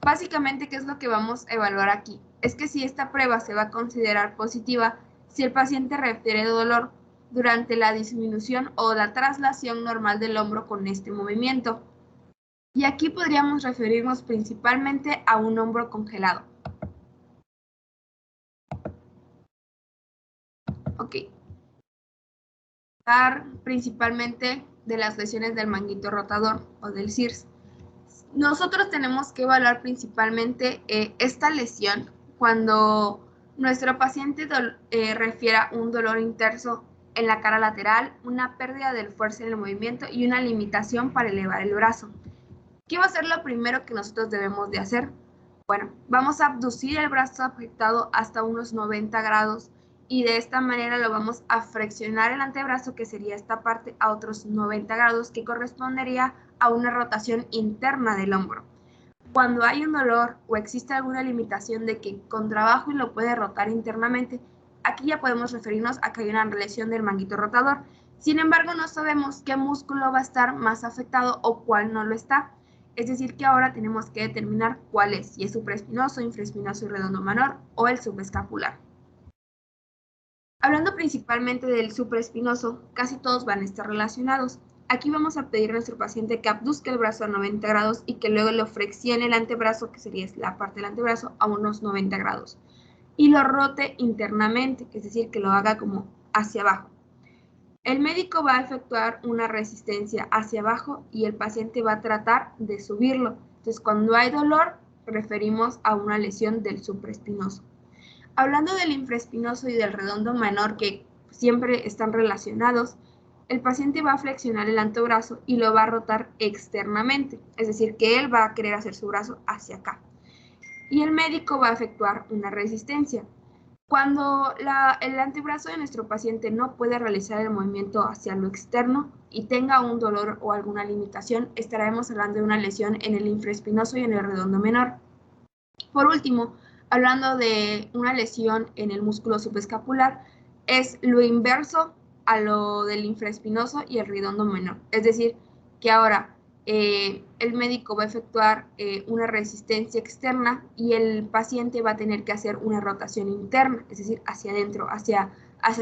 Básicamente, ¿qué es lo que vamos a evaluar aquí? Es que si esta prueba se va a considerar positiva si el paciente refiere dolor durante la disminución o la traslación normal del hombro con este movimiento. Y aquí podríamos referirnos principalmente a un hombro congelado. Ok. Principalmente de las lesiones del manguito rotador o del CIRS. Nosotros tenemos que evaluar principalmente esta lesión cuando nuestro paciente refiera un dolor intenso en la cara lateral, una pérdida de fuerza en el movimiento y una limitación para elevar el brazo. ¿Qué va a ser lo primero que nosotros debemos de hacer? Bueno, vamos a abducir el brazo afectado hasta unos 90 grados y de esta manera lo vamos a flexionar el antebrazo, que sería esta parte, a otros 90 grados, que correspondería a una rotación interna del hombro. Cuando hay un dolor o existe alguna limitación de que con trabajo lo puede rotar internamente, aquí ya podemos referirnos a que hay una lesión del manguito rotador. Sin embargo, no sabemos qué músculo va a estar más afectado o cuál no lo está. Es decir, que ahora tenemos que determinar cuál es, si es supraespinoso, infraespinoso y redondo menor o el subescapular. Hablando principalmente del supraespinoso, casi todos van a estar relacionados. Aquí vamos a pedir a nuestro paciente que abduzca el brazo a 90 grados y que luego lo flexione el antebrazo, que sería la parte del antebrazo, a unos 90 grados. y lo rote internamente, es decir, que lo haga como hacia abajo. El médico va a efectuar una resistencia hacia abajo y el paciente va a tratar de subirlo. Entonces, cuando hay dolor, referimos a una lesión del supraespinoso. Hablando del infraespinoso y del redondo menor, que siempre están relacionados, el paciente va a flexionar el antebrazo y lo va a rotar externamente, es decir, que él va a querer hacer su brazo hacia acá. Y el médico va a efectuar una resistencia. Cuando el antebrazo de nuestro paciente no puede realizar el movimiento hacia lo externo y tenga un dolor o alguna limitación, estaremos hablando de una lesión en el infraespinoso y en el redondo menor. Por último, hablando de una lesión en el músculo subescapular, es lo inverso a lo del infraespinoso y el redondo menor. Es decir, que ahora el médico va a efectuar una resistencia externa y el paciente va a tener que hacer una rotación interna, es decir, hacia adentro, hacia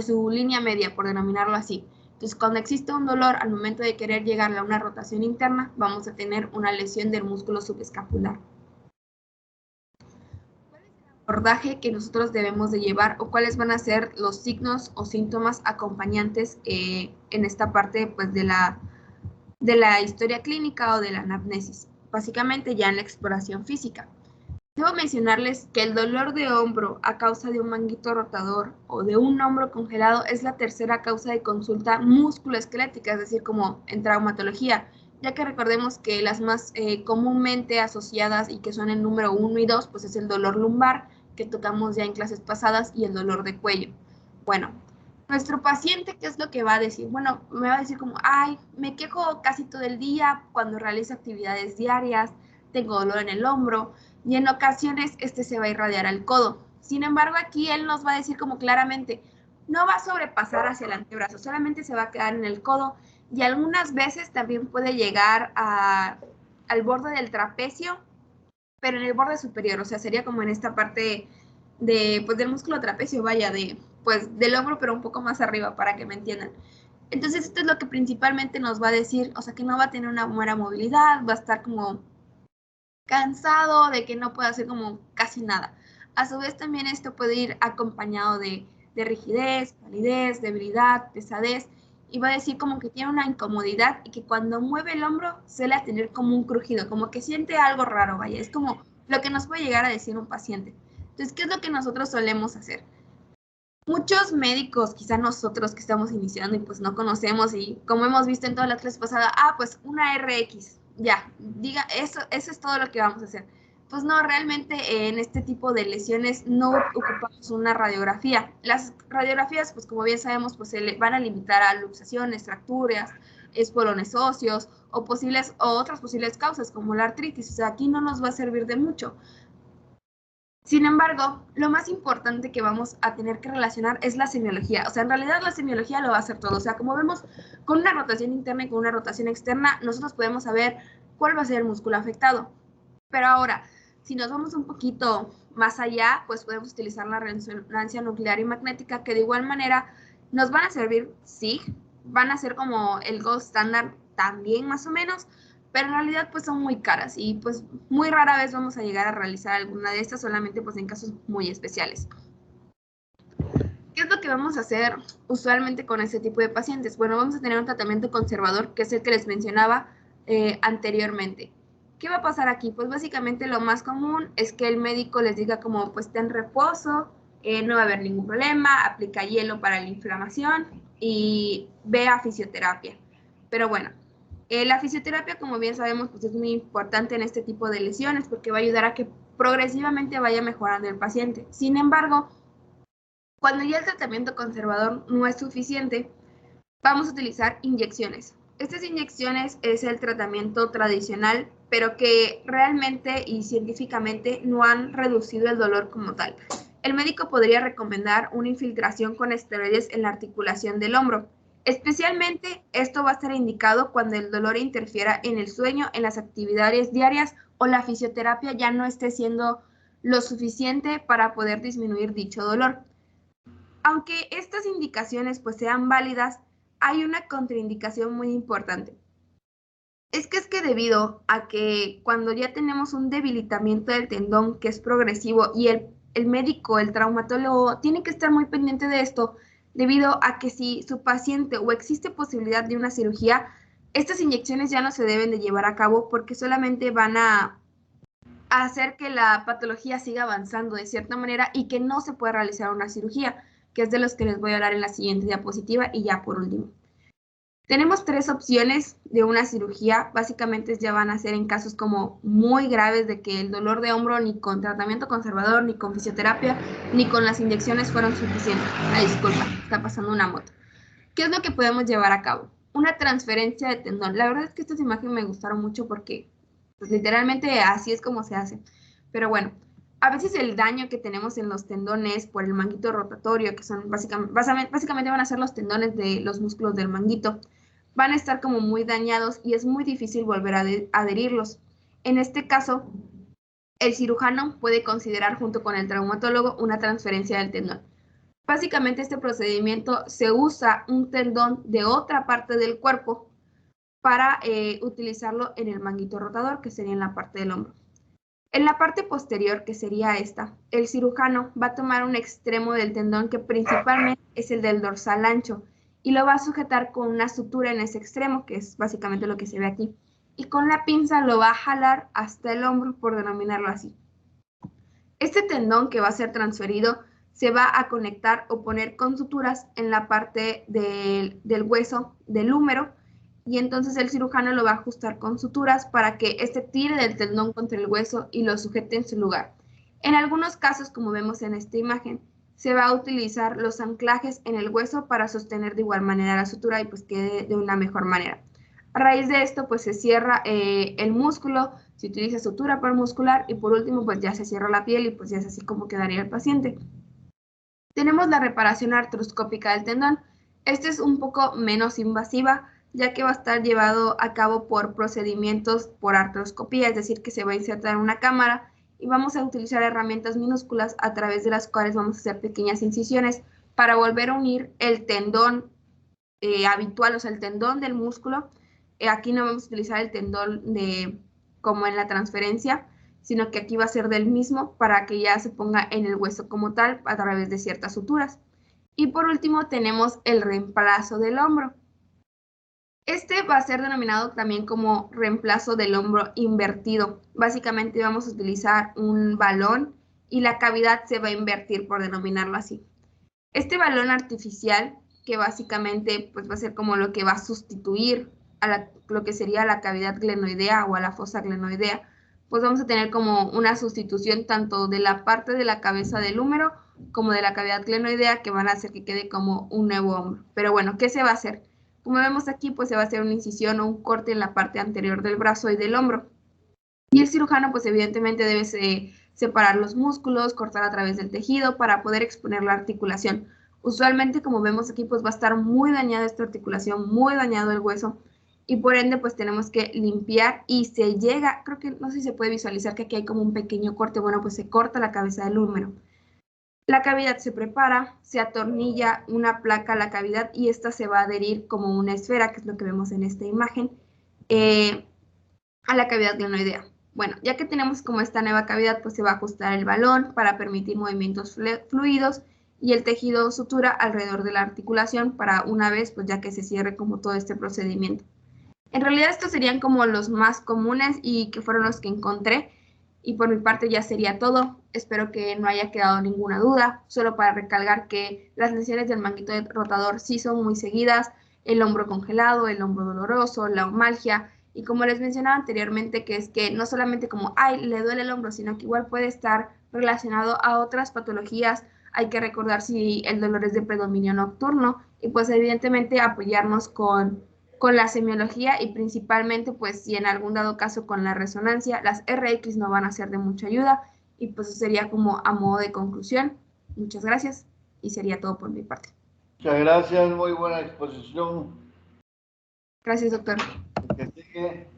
su línea media, por denominarlo así. Entonces, cuando existe un dolor al momento de querer llegar a una rotación interna, vamos a tener una lesión del músculo subescapular. Abordaje que nosotros debemos de llevar o cuáles van a ser los signos o síntomas acompañantes en esta parte pues, de la historia clínica o de la anamnesis, básicamente ya en la exploración física. Debo mencionarles que el dolor de hombro a causa de un manguito rotador o de un hombro congelado es la tercera causa de consulta musculoesquelética, es decir, como en traumatología, ya que recordemos que las más comúnmente asociadas y que son el número 1 y 2, pues es el dolor lumbar, que tocamos ya en clases pasadas, y el dolor de cuello. Bueno, nuestro paciente, ¿qué es lo que va a decir? Bueno, me va a decir como, ay, me quejo casi todo el día cuando realizo actividades diarias, tengo dolor en el hombro, y en ocasiones este se va a irradiar al codo. Sin embargo, aquí él nos va a decir como claramente, no va a sobrepasar hacia el antebrazo, solamente se va a quedar en el codo, y algunas veces también puede llegar al borde del trapecio, pero en el borde superior, o sea, sería como en esta parte pues, del músculo trapecio, vaya, pues, del hombro, pero un poco más arriba, para que me entiendan. Entonces, esto es lo que principalmente nos va a decir, o sea, que no va a tener una buena movilidad, va a estar como cansado, de que no puede hacer como casi nada. A su vez, también esto puede ir acompañado de rigidez, palidez, debilidad, pesadez, y va a decir como que tiene una incomodidad y que cuando mueve el hombro suele tener como un crujido, como que siente algo raro, vaya, es como lo que nos puede llegar a decir un paciente. Entonces, ¿qué es lo que nosotros solemos hacer? Muchos médicos, quizá nosotros que estamos iniciando y pues no conocemos y como hemos visto en todas las clases pasadas, pues una RX, ya, diga, eso es todo lo que vamos a hacer. Pues no, realmente en este tipo de lesiones no ocupamos una radiografía. Las radiografías, pues como bien sabemos, pues se van a limitar a luxaciones, fracturas, espolones óseos o otras posibles causas como la artritis. O sea, aquí no nos va a servir de mucho. Sin embargo, lo más importante que vamos a tener que relacionar es la semiología. O sea, en realidad la semiología lo va a hacer todo. O sea, como vemos, con una rotación interna y con una rotación externa, nosotros podemos saber cuál va a ser el músculo afectado. Pero ahora, si nos vamos un poquito más allá, pues podemos utilizar la resonancia nuclear y magnética, que de igual manera nos van a servir, sí, van a ser como el gold standard también más o menos, pero en realidad pues son muy caras y pues muy rara vez vamos a llegar a realizar alguna de estas, solamente pues en casos muy especiales. ¿Qué es lo que vamos a hacer usualmente con este tipo de pacientes? Bueno, vamos a tener un tratamiento conservador, que es el que les mencionaba anteriormente. ¿Qué va a pasar aquí? Pues básicamente lo más común es que el médico les diga como pues ten reposo, no va a haber ningún problema, aplica hielo para la inflamación y ve a fisioterapia. Pero bueno, la fisioterapia, como bien sabemos, pues es muy importante en este tipo de lesiones porque va a ayudar a que progresivamente vaya mejorando el paciente. Sin embargo, cuando ya el tratamiento conservador no es suficiente, vamos a utilizar inyecciones. Estas inyecciones es el tratamiento tradicional, pero que realmente y científicamente no han reducido el dolor como tal. El médico podría recomendar una infiltración con esteroides en la articulación del hombro. Especialmente esto va a estar indicado cuando el dolor interfiera en el sueño, en las actividades diarias o la fisioterapia ya no esté siendo lo suficiente para poder disminuir dicho dolor. Aunque estas indicaciones pues sean válidas, hay una contraindicación muy importante. Es que debido a que cuando ya tenemos un debilitamiento del tendón que es progresivo y el el médico, el traumatólogo, tiene que estar muy pendiente de esto, debido a que si su paciente o existe posibilidad de una cirugía, estas inyecciones ya no se deben de llevar a cabo porque solamente van a hacer que la patología siga avanzando de cierta manera y que no se pueda realizar una cirugía, que es de los que les voy a hablar en la siguiente diapositiva y ya por último. Tenemos tres opciones de una cirugía, básicamente ya van a ser en casos como muy graves de que el dolor de hombro ni con tratamiento conservador, ni con fisioterapia, ni con las inyecciones fueron suficientes. Disculpa, está pasando una moto. ¿Qué es lo que podemos llevar a cabo? Una transferencia de tendón. La verdad es que estas imágenes me gustaron mucho porque pues, literalmente así es como se hace. Pero bueno, a veces el daño que tenemos en los tendones por el manguito rotatorio, que son básicamente van a ser los tendones de los músculos del manguito, van a estar como muy dañados y es muy difícil volver a adherirlos. En este caso, el cirujano puede considerar junto con el traumatólogo una transferencia del tendón. Básicamente este procedimiento se usa un tendón de otra parte del cuerpo para utilizarlo en el manguito rotador, que sería en la parte del hombro. En la parte posterior, que sería esta, el cirujano va a tomar un extremo del tendón que principalmente es el del dorsal ancho y lo va a sujetar con una sutura en ese extremo, que es básicamente lo que se ve aquí. Y con la pinza lo va a jalar hasta el hombro, por denominarlo así. Este tendón que va a ser transferido se va a conectar o poner con suturas en la parte del hueso del húmero y entonces el cirujano lo va a ajustar con suturas para que este tire del tendón contra el hueso y lo sujete en su lugar. En algunos casos, como vemos en esta imagen, se va a utilizar los anclajes en el hueso para sostener de igual manera la sutura y pues quede de una mejor manera. A raíz de esto, pues se cierra el músculo, se utiliza sutura muscular y por último, pues ya se cierra la piel y pues ya es así como quedaría el paciente. Tenemos la reparación artroscópica del tendón. Esta es un poco menos invasiva, ya que va a estar llevado a cabo por procedimientos por artroscopía, es decir, que se va a insertar una cámara y vamos a utilizar herramientas minúsculas a través de las cuales vamos a hacer pequeñas incisiones para volver a unir el tendón habitual, o sea, el tendón del músculo. Aquí no vamos a utilizar el tendón como en la transferencia, sino que aquí va a ser del mismo para que ya se ponga en el hueso como tal a través de ciertas suturas. Y por último tenemos el reemplazo del hombro. Este va a ser denominado también como reemplazo del hombro invertido. Básicamente vamos a utilizar un balón y la cavidad se va a invertir, por denominarlo así. Este balón artificial, que básicamente pues, va a ser como lo que va a sustituir a lo que sería la cavidad glenoidea o a la fosa glenoidea, pues vamos a tener como una sustitución tanto de la parte de la cabeza del húmero como de la cavidad glenoidea que van a hacer que quede como un nuevo hombro. Pero bueno, ¿qué se va a hacer? Como vemos aquí, pues se va a hacer una incisión o un corte en la parte anterior del brazo y del hombro. Y el cirujano, pues evidentemente debe separar los músculos, cortar a través del tejido para poder exponer la articulación. Usualmente, como vemos aquí, pues va a estar muy dañada esta articulación, muy dañado el hueso y por ende, pues tenemos que limpiar y se llega, creo que no sé si se puede visualizar que aquí hay como un pequeño corte, bueno, pues se corta la cabeza del húmero. La cavidad se prepara, se atornilla una placa a la cavidad y esta se va a adherir como una esfera, que es lo que vemos en esta imagen, a la cavidad glenoidea. Bueno, ya que tenemos como esta nueva cavidad, pues se va a ajustar el balón para permitir movimientos fluidos y el tejido sutura alrededor de la articulación para una vez, pues ya que se cierre como todo este procedimiento. En realidad estos serían como los más comunes y que fueron los que encontré. Y por mi parte ya sería todo. Espero que no haya quedado ninguna duda. Solo para recalcar que las lesiones del manguito rotador sí son muy seguidas. El hombro congelado, el hombro doloroso, la omalgia. Y como les mencionaba anteriormente, que es que no solamente como, ay, le duele el hombro, sino que igual puede estar relacionado a otras patologías. Hay que recordar si el dolor es de predominio nocturno y pues evidentemente apoyarnos con la semiología y principalmente, pues si en algún dado caso con la resonancia, las RX no van a ser de mucha ayuda y pues eso sería como a modo de conclusión. Muchas gracias y sería todo por mi parte. Muchas gracias, muy buena exposición. Gracias, doctor. Que sigue.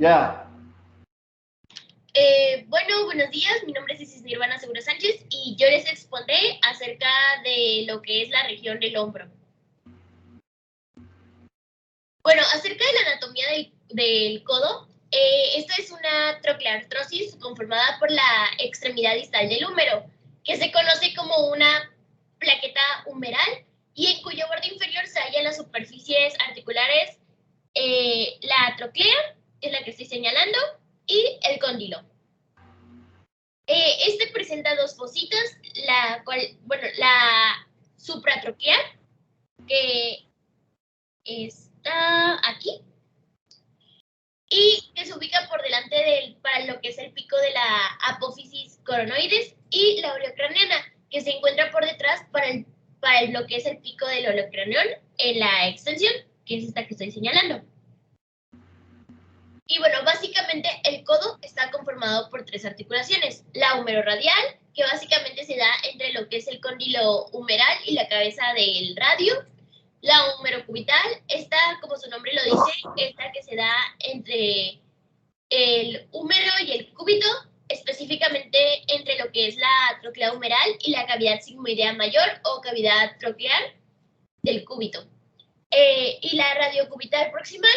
Ya. Bueno, buenos días. Mi nombre es Isis Nirvana Segura Sánchez y yo les expondré acerca de lo que es la región del hombro. Bueno, acerca de la anatomía del codo, esta es una trocleartrosis conformada por la extremidad distal del húmero, que se conoce como una plaqueta humeral y en cuyo borde inferior se hallan las superficies articulares, la troclea, que es la que estoy señalando, y el cóndilo. Este presenta dos fositas, la supratroqueal, que está aquí, y que se ubica por delante para lo que es el pico de la apófisis coronoides, y la oreocraneana, que se encuentra por detrás para lo que es el pico del oreocraneón en la extensión, que es esta que estoy señalando. Y bueno, básicamente el codo está conformado por tres articulaciones. La humeroradial, que básicamente se da entre lo que es el cóndilo humeral y la cabeza del radio. La humerocubital, esta, como su nombre lo dice, es la que se da entre el húmero y el cúbito, específicamente entre lo que es la troclea humeral y la cavidad sigmoidea mayor o cavidad troclear del cúbito. Y la radiocubital proximal,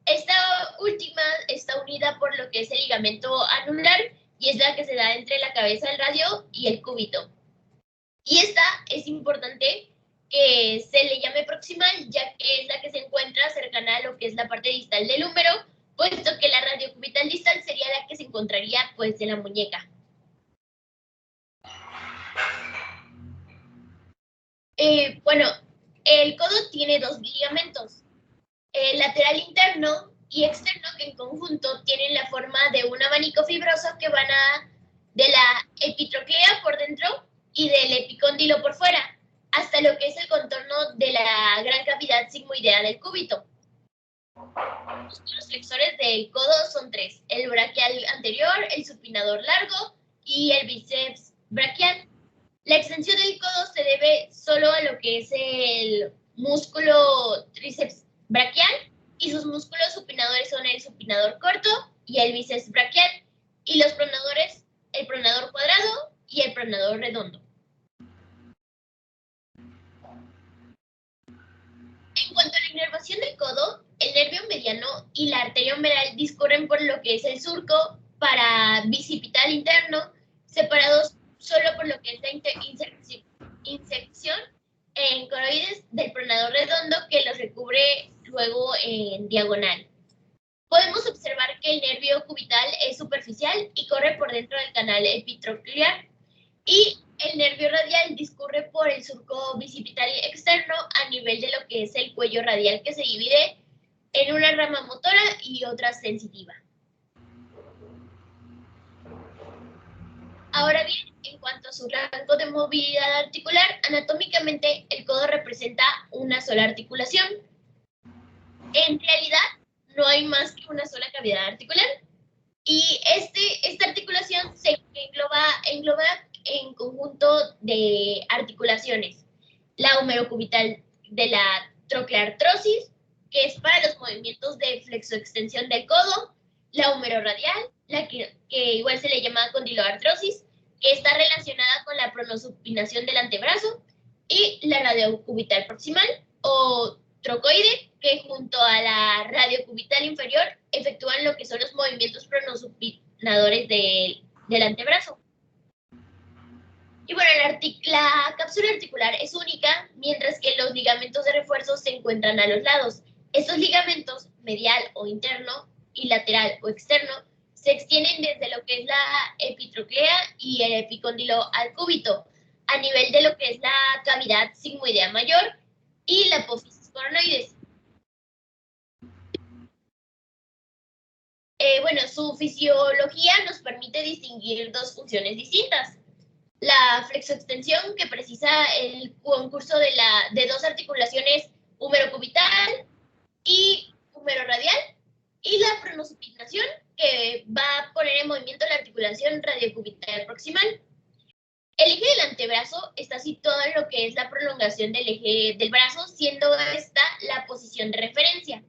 esta última está unida por lo que es el ligamento anular y es la que se da entre la cabeza del radio y el cúbito. Y esta es importante que se le llame proximal, ya que es la que se encuentra cercana a lo que es la parte distal del húmero, puesto que la radiocubital distal sería la que se encontraría pues en la muñeca. Bueno, el codo tiene dos ligamentos, el lateral interno y externo, que en conjunto tienen la forma de un abanico fibroso que van de la epitroclea por dentro y del epicóndilo por fuera, hasta lo que es el contorno de la gran cavidad sigmoidea del cúbito. Los flexores del codo son tres: el braquial anterior, el supinador largo y el bíceps braquial. La extensión del codo se debe solo a lo que es el músculo tríceps braquial y sus músculos supinadores son el supinador corto y el bíceps braquial, y los pronadores, el pronador cuadrado y el pronador redondo. En cuanto a la inervación del codo, el nervio mediano y la arteria humeral discurren por lo que es el surco para bicipital interno, separados solo por lo que es la insección en coroides del pronador redondo que los recubre luego en diagonal. Podemos observar que el nervio cubital es superficial y corre por dentro del canal epitroclear, y el nervio radial discurre por el surco bicipital externo a nivel de lo que es el cuello radial, que se divide en una rama motora y otra sensitiva. Ahora bien, en cuanto a su rango de movilidad articular, anatómicamente el codo representa una sola articulación. En realidad, no hay más que una sola cavidad articular, y esta articulación se engloba en conjunto de articulaciones: la humerocubital de la trocleartrosis, que es para los movimientos de flexoextensión del codo; la humeroradial, la que igual se le llama condiloartrosis, que está relacionada con la pronosupinación del antebrazo; y la radiocubital proximal o trocoide, que junto a la radiocubital inferior efectúan lo que son los movimientos pronosupinadores del antebrazo. Y bueno, la cápsula articular es única, mientras que los ligamentos de refuerzo se encuentran a los lados. Estos ligamentos, medial o interno y lateral o externo, se extienden desde lo que es la epitroclea y el epicóndilo al cúbito, a nivel de lo que es la cavidad sigmoidea mayor y la apófisis coronoides. Bueno, su fisiología nos permite distinguir dos funciones distintas: la flexoextensión, que precisa el concurso de dos articulaciones humerocubital y humeroradial, y la pronosupinación, que va a poner en movimiento la articulación radiocubital proximal. El eje del antebrazo está situado en lo que es la prolongación del eje del brazo, siendo esta la posición de referencia.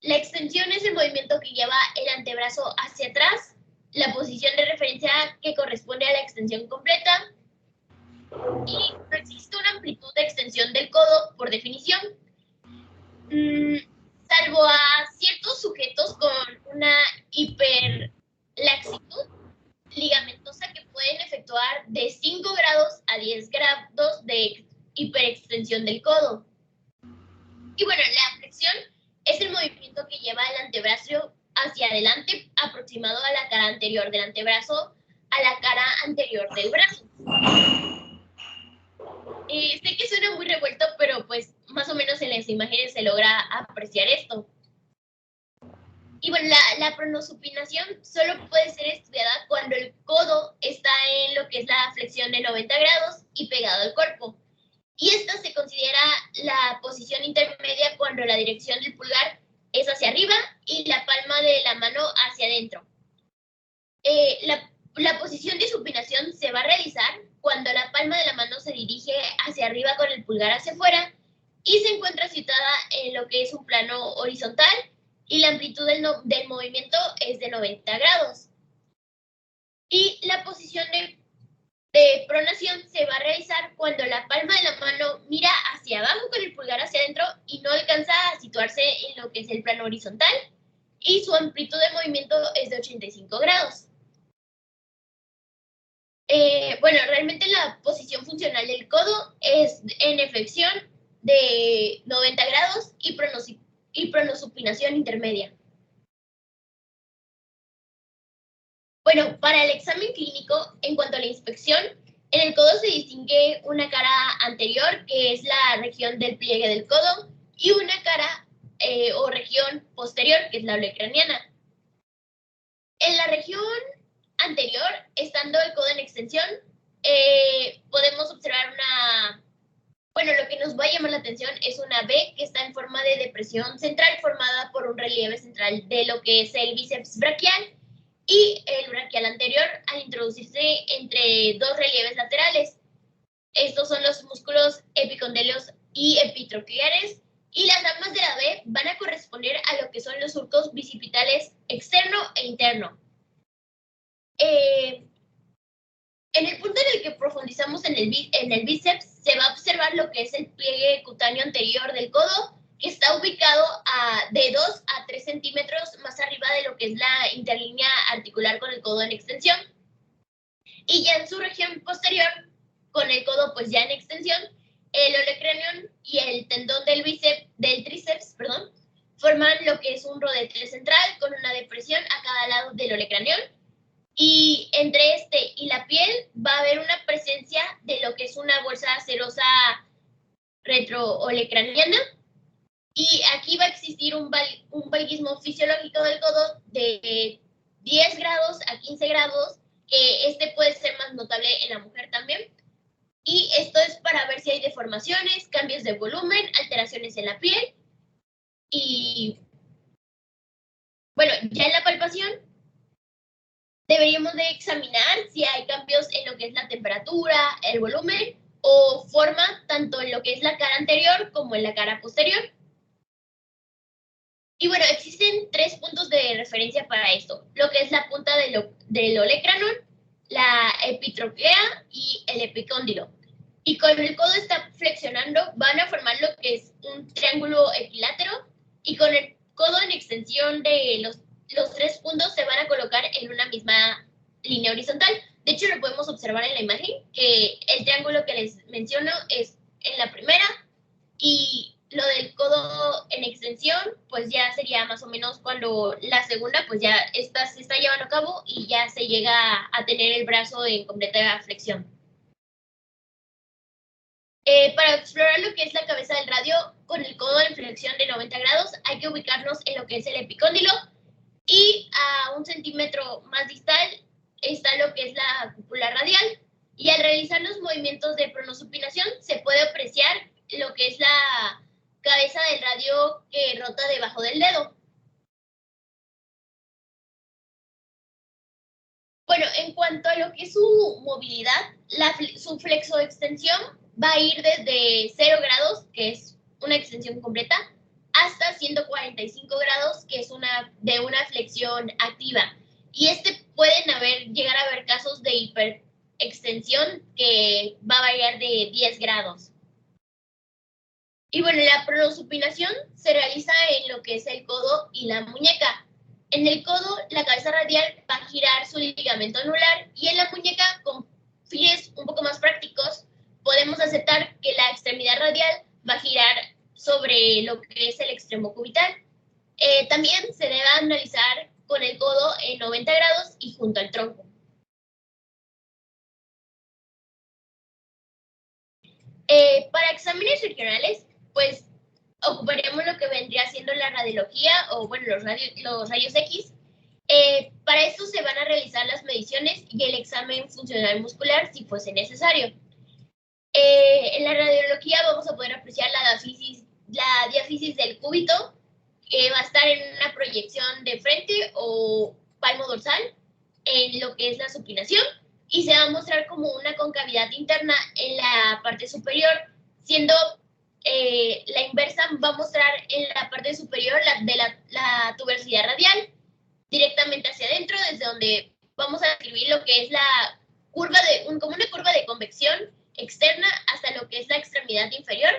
La extensión es el movimiento que lleva el antebrazo hacia atrás, la posición de referencia que corresponde a la extensión completa, y no existe una amplitud de extensión del codo por definición, salvo a ciertos sujetos con una hiperlaxitud ligamentosa que pueden efectuar de 5 grados a 10 grados de hiperextensión del codo. Y bueno, la flexión es el movimiento que lleva el antebrazo hacia adelante, aproximado a la cara anterior del antebrazo a la cara anterior del brazo. Sé que suena muy revuelto, pero pues más o menos en las imágenes se logra apreciar esto. Y bueno, la pronosupinación solo puede ser estudiada cuando el codo está en lo que es la flexión de 90 grados y pegado al cuerpo. Y esta se considera la posición intermedia cuando la dirección del pulgar es hacia arriba y la palma de la mano hacia adentro. La posición de supinación se va a realizar cuando la palma de la mano se dirige hacia arriba con el pulgar hacia afuera y se encuentra situada en lo que es un plano horizontal y la amplitud del movimiento es de 90 grados. Y la posición de pronación se va a realizar cuando la palma de la mano mira hacia abajo con el pulgar hacia adentro y no alcanza a situarse en lo que es el plano horizontal y su amplitud de movimiento es de 85 grados. Bueno, realmente la posición funcional del codo es en flexión de 90 grados y pronosupinación intermedia. Bueno, para el examen clínico, en cuanto a la inspección, en el codo se distingue una cara anterior, que es la región del pliegue del codo, y una cara o región posterior, que es la olecraniana. En la región anterior, estando el codo en extensión, podemos observar lo que nos va a llamar la atención es una V que está en forma de depresión central formada por un relieve central de lo que es el bíceps braquial y el braquial anterior al introducirse entre dos relieves laterales. Estos son los músculos epicondelios y epitrocleares y las ramas de la V van a corresponder a lo que son los surcos bicipitales externo e interno. En el punto en el que profundizamos en el bíceps, se va a observar lo que es el pliegue cutáneo anterior del codo, que está ubicado de 2 a 3 centímetros más arriba de lo que es la interlínea articular con el codo en extensión. Y ya en su región posterior, con el codo pues ya en extensión, el olecranión y el tendón del tríceps, forman lo que es un rodete central con una depresión a cada lado del olecranión. Y entre este y la piel va a haber una presencia de lo que es una bolsa serosa retroolecraniana. Y aquí va a existir un valgismo fisiológico del codo de 10 grados a 15 grados, que este puede ser más notable en la mujer también. Y esto es para ver si hay deformaciones, cambios de volumen, alteraciones en la piel. Y bueno, ya en la palpación deberíamos de examinar si hay cambios en lo que es la temperatura, el volumen o forma, tanto en lo que es la cara anterior como en la cara posterior. Y bueno, existen 3 puntos de referencia para esto, lo que es la punta del olecranon, la epitroclea y el epicóndilo. Y cuando el codo está flexionando, van a formar lo que es un triángulo equilátero y con el codo en extensión de los 3 puntos se van a colocar en una misma línea horizontal. De hecho, lo podemos observar en la imagen, que el triángulo que les menciono es en la primera y lo del codo en extensión, pues ya sería más o menos cuando la segunda, pues ya se está llevando a cabo y ya se llega a tener el brazo en completa flexión. Para explorar lo que es la cabeza del radio, con el codo en flexión de 90 grados, hay que ubicarnos en lo que es el epicóndilo y a 1 centímetro más distal está lo que es la cúpula radial. Y al realizar los movimientos de pronosupinación se puede apreciar lo que es la cabeza del radio que rota debajo del dedo. Bueno, en cuanto a lo que es su movilidad, su flexoextensión va a ir desde 0 grados, que es una extensión completa, hasta 145 grados, que es de una flexión activa. Y pueden llegar a haber casos de hiperextensión que va a variar de 10 grados. Y bueno, la pronosupinación se realiza en lo que es el codo y la muñeca. En el codo, la cabeza radial va a girar su ligamento anular, y en la muñeca, con fines un poco más prácticos, podemos aceptar que la extremidad radial va a girar sobre lo que es el extremo cubital. También se debe analizar con el codo en 90 grados y junto al tronco. Para exámenes regionales, pues ocuparemos lo que vendría siendo la radiología o, bueno, los rayos X. Para esto se van a realizar las mediciones y el examen funcional muscular si fuese necesario. En la radiología vamos a poder apreciar la diáfisis del cúbito, que va a estar en una proyección de frente o palmo dorsal en lo que es la supinación, y se va a mostrar como una concavidad interna en la parte superior, siendo la inversa va a mostrar en la parte superior la tuberosidad radial directamente hacia adentro, desde donde vamos a describir lo que es la curva como una curva de convección externa hasta lo que es la extremidad inferior.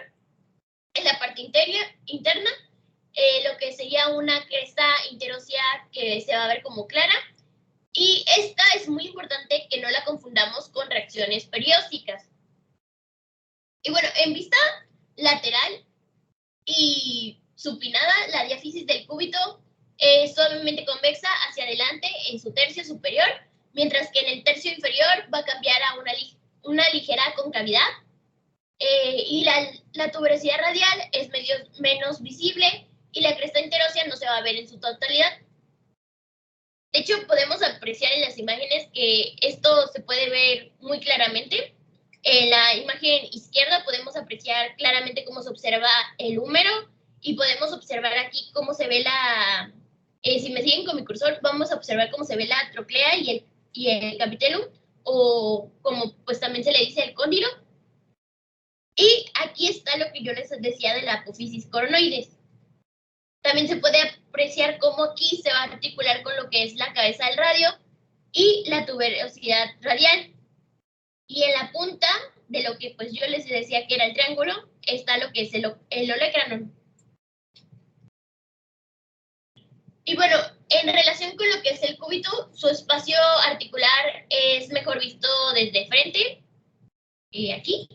En la parte interna, lo que sería una cresta interósea que se va a ver como clara. Y esta es muy importante que no la confundamos con reacciones periósticas. Y bueno, en vista lateral y supinada, la diáfisis del cúbito es suavemente convexa hacia adelante en su tercio superior, mientras que en el tercio inferior va a cambiar a una ligera concavidad. Y la tuberosidad radial es menos visible, y la cresta interósea no se va a ver en su totalidad. De hecho, podemos apreciar en las imágenes que esto se puede ver muy claramente. En la imagen izquierda podemos apreciar claramente cómo se observa el húmero, y podemos observar aquí cómo se ve si me siguen con mi cursor, vamos a observar cómo se ve la troclea y el capitellum, o como pues también se le dice el cóndilo. Y aquí está lo que yo les decía de la apófisis coronoides. También se puede apreciar cómo aquí se va a articular con lo que es la cabeza del radio y la tuberosidad radial. Y en la punta de lo que pues yo les decía que era el triángulo, está lo que es el olecranon. Y bueno, en relación con lo que es el cúbito, su espacio articular es mejor visto desde frente, aquí.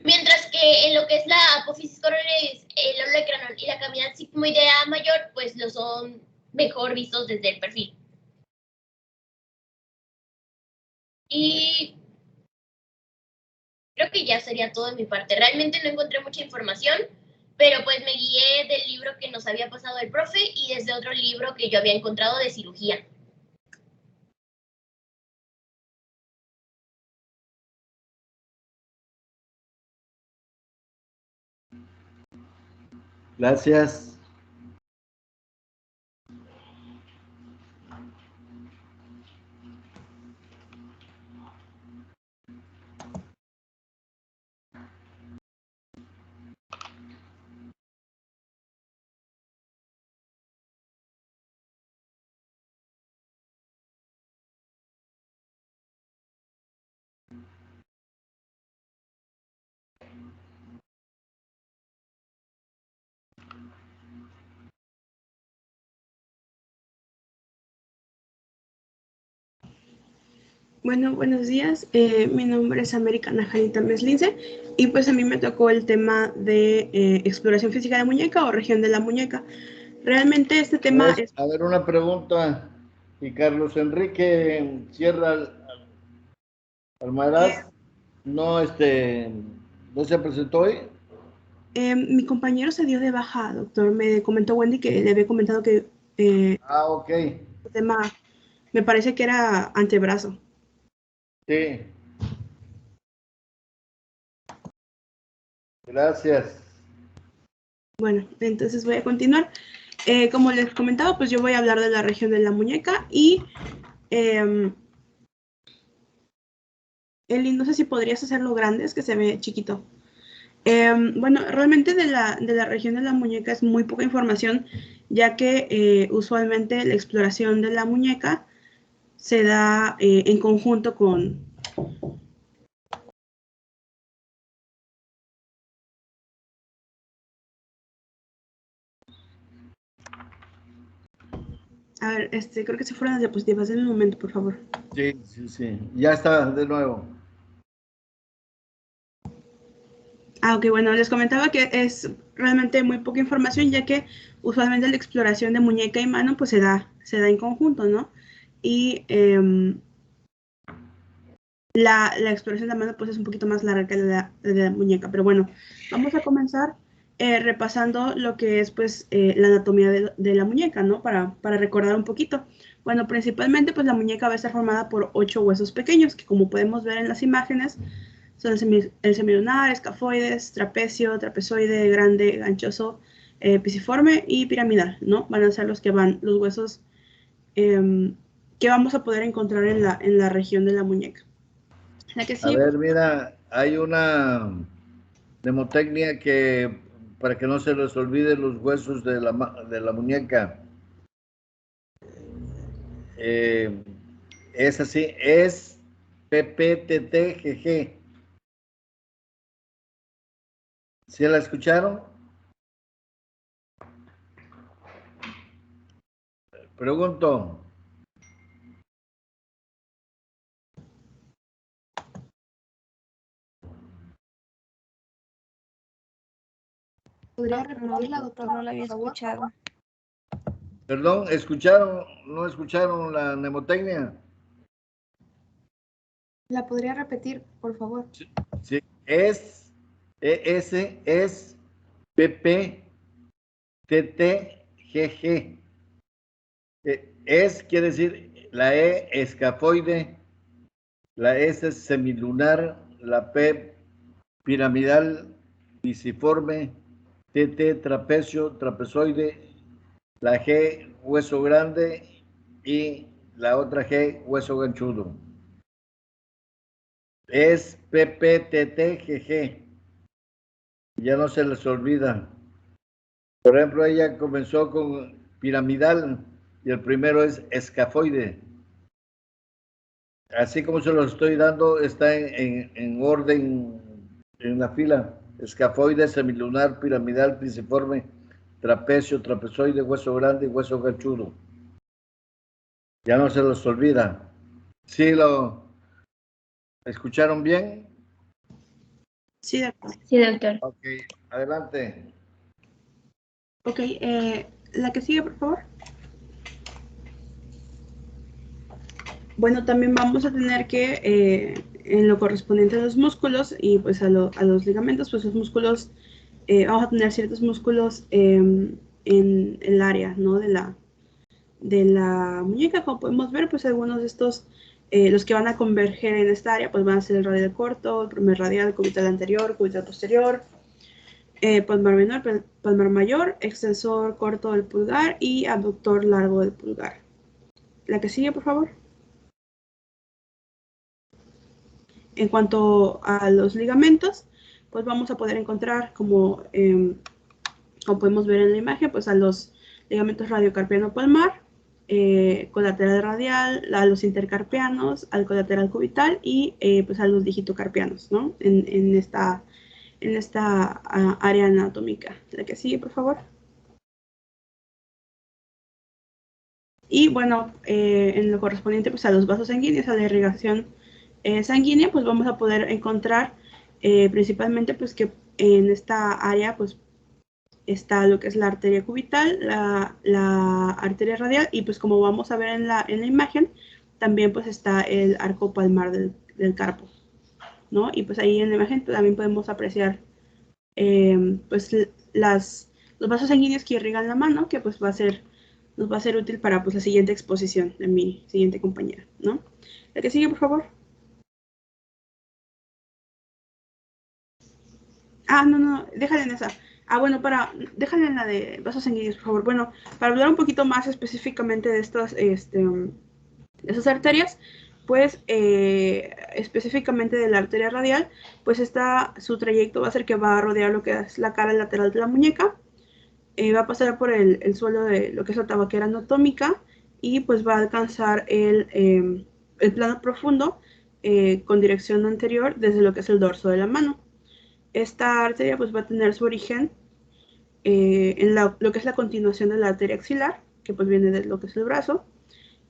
Mientras que en lo que es la apófisis coronoides, el olecranon y la cavidad sigmoidea mayor, pues lo son mejor vistos desde el perfil. Y creo que ya sería todo de mi parte. Realmente no encontré mucha información, pero pues me guié del libro que nos había pasado el profe y desde otro libro que yo había encontrado de cirugía. Gracias. Bueno, buenos días. Mi nombre es América Najarita Meslince, y pues a mí me tocó el tema de exploración física de muñeca o región de la muñeca. Realmente este tema es... A ver, una pregunta. ¿Y Carlos Enrique Sierra Almaraz no se presentó hoy? Mi compañero se dio de baja, doctor. Me comentó Wendy que le había comentado que Ok. el tema me parece que era antebrazo. Sí. Gracias. Bueno, entonces voy a continuar. Como les comentaba, pues yo voy a hablar de la región de la muñeca y Eli, no sé si podrías hacerlo grande, es que se ve chiquito. Bueno, realmente de la región de la muñeca es muy poca información, ya que usualmente la exploración de la muñeca se da en conjunto con... A ver, creo que se fueron las diapositivas en un momento, por favor. Sí, sí, sí. Ya está de nuevo. Ok, bueno, les comentaba que es realmente muy poca información, ya que usualmente la exploración de muñeca y mano pues se da en conjunto, ¿no? Y la exploración de la mano pues es un poquito más larga que la de la muñeca, pero bueno, vamos a comenzar repasando lo que es pues la anatomía de la muñeca, ¿no? Para recordar un poquito. Bueno, principalmente pues la muñeca va a estar formada por 8 huesos pequeños, que como podemos ver en las imágenes, son el semilunar, escafoides, trapecio, trapezoide, grande, ganchoso, pisiforme y piramidal, ¿no? Van a ser los huesos que vamos a poder encontrar en la región de la muñeca. La que A sigue, ver, mira, hay una mnemotecnia que, para que no se les olvide los huesos de la muñeca, es así, es PPTTGG. ¿Sí la escucharon? Pregunto. ¿Podría No, repetirla, doctor, doctor, no la había por favor? escuchado. Perdón, ¿escucharon? ¿No escucharon la mnemotecnia? ¿La podría repetir, por favor? Sí, es PPTTGG. Es quiere decir la E escafoide, la S semilunar, la P piramidal, pisiforme, TT trapecio, trapezoide, la G hueso grande y la otra G hueso ganchudo. Es PPTTGG. Ya no se les olvida. Por ejemplo, ella comenzó con piramidal y el primero es escafoide. Así como se los estoy dando, está en orden en la fila. Escafoide, semilunar, piramidal, pisiforme, trapecio, trapezoide, hueso grande y hueso ganchudo. Ya no se los olvida. ¿Sí lo escucharon bien? sí, doctor. Sí, doctor. Ok, adelante. Ok, la que sigue, por favor. Bueno, también vamos a tener que, en lo correspondiente a los músculos y pues a los ligamentos, pues los músculos, vamos a tener ciertos músculos en el área, ¿no? De la muñeca, como podemos ver, pues algunos de estos, los que van a converger en esta área, pues van a ser el radial corto, el primer radial, cubital anterior, cubital posterior, palmar menor, palmar mayor, extensor corto del pulgar y abductor largo del pulgar. La que sigue, por favor. En cuanto a los ligamentos, pues vamos a poder encontrar, como podemos ver en la imagen, pues a los ligamentos radiocarpiano palmar, colateral radial, a los intercarpianos, al colateral cubital y pues a los digitocarpianos, ¿no? En esta área anatómica. La que sigue, por favor. Y bueno, en lo correspondiente pues a los vasos sanguíneos, a la irrigación sanguínea, pues vamos a poder encontrar principalmente pues que en esta área pues está lo que es la arteria cubital, la arteria radial y pues como vamos a ver en la imagen, también pues está el arco palmar del carpo, ¿no? Y pues ahí en la imagen también podemos apreciar pues los vasos sanguíneos que irrigan la mano, que pues nos va a ser útil para pues la siguiente exposición de mi siguiente compañera, ¿no? La que sigue, por favor. Ah, no, déjale en esa. Ah, bueno, déjale en la de vasos sanguíneos, por favor. Bueno, para hablar un poquito más específicamente de estas arterias, pues específicamente de la arteria radial, pues su trayecto va a ser que va a rodear lo que es la cara lateral de la muñeca, va a pasar por el suelo de lo que es la tabaquera anatómica y pues va a alcanzar el plano profundo con dirección anterior desde lo que es el dorso de la mano. Esta arteria pues va a tener su origen en lo que es la continuación de la arteria axilar, que pues viene de lo que es el brazo,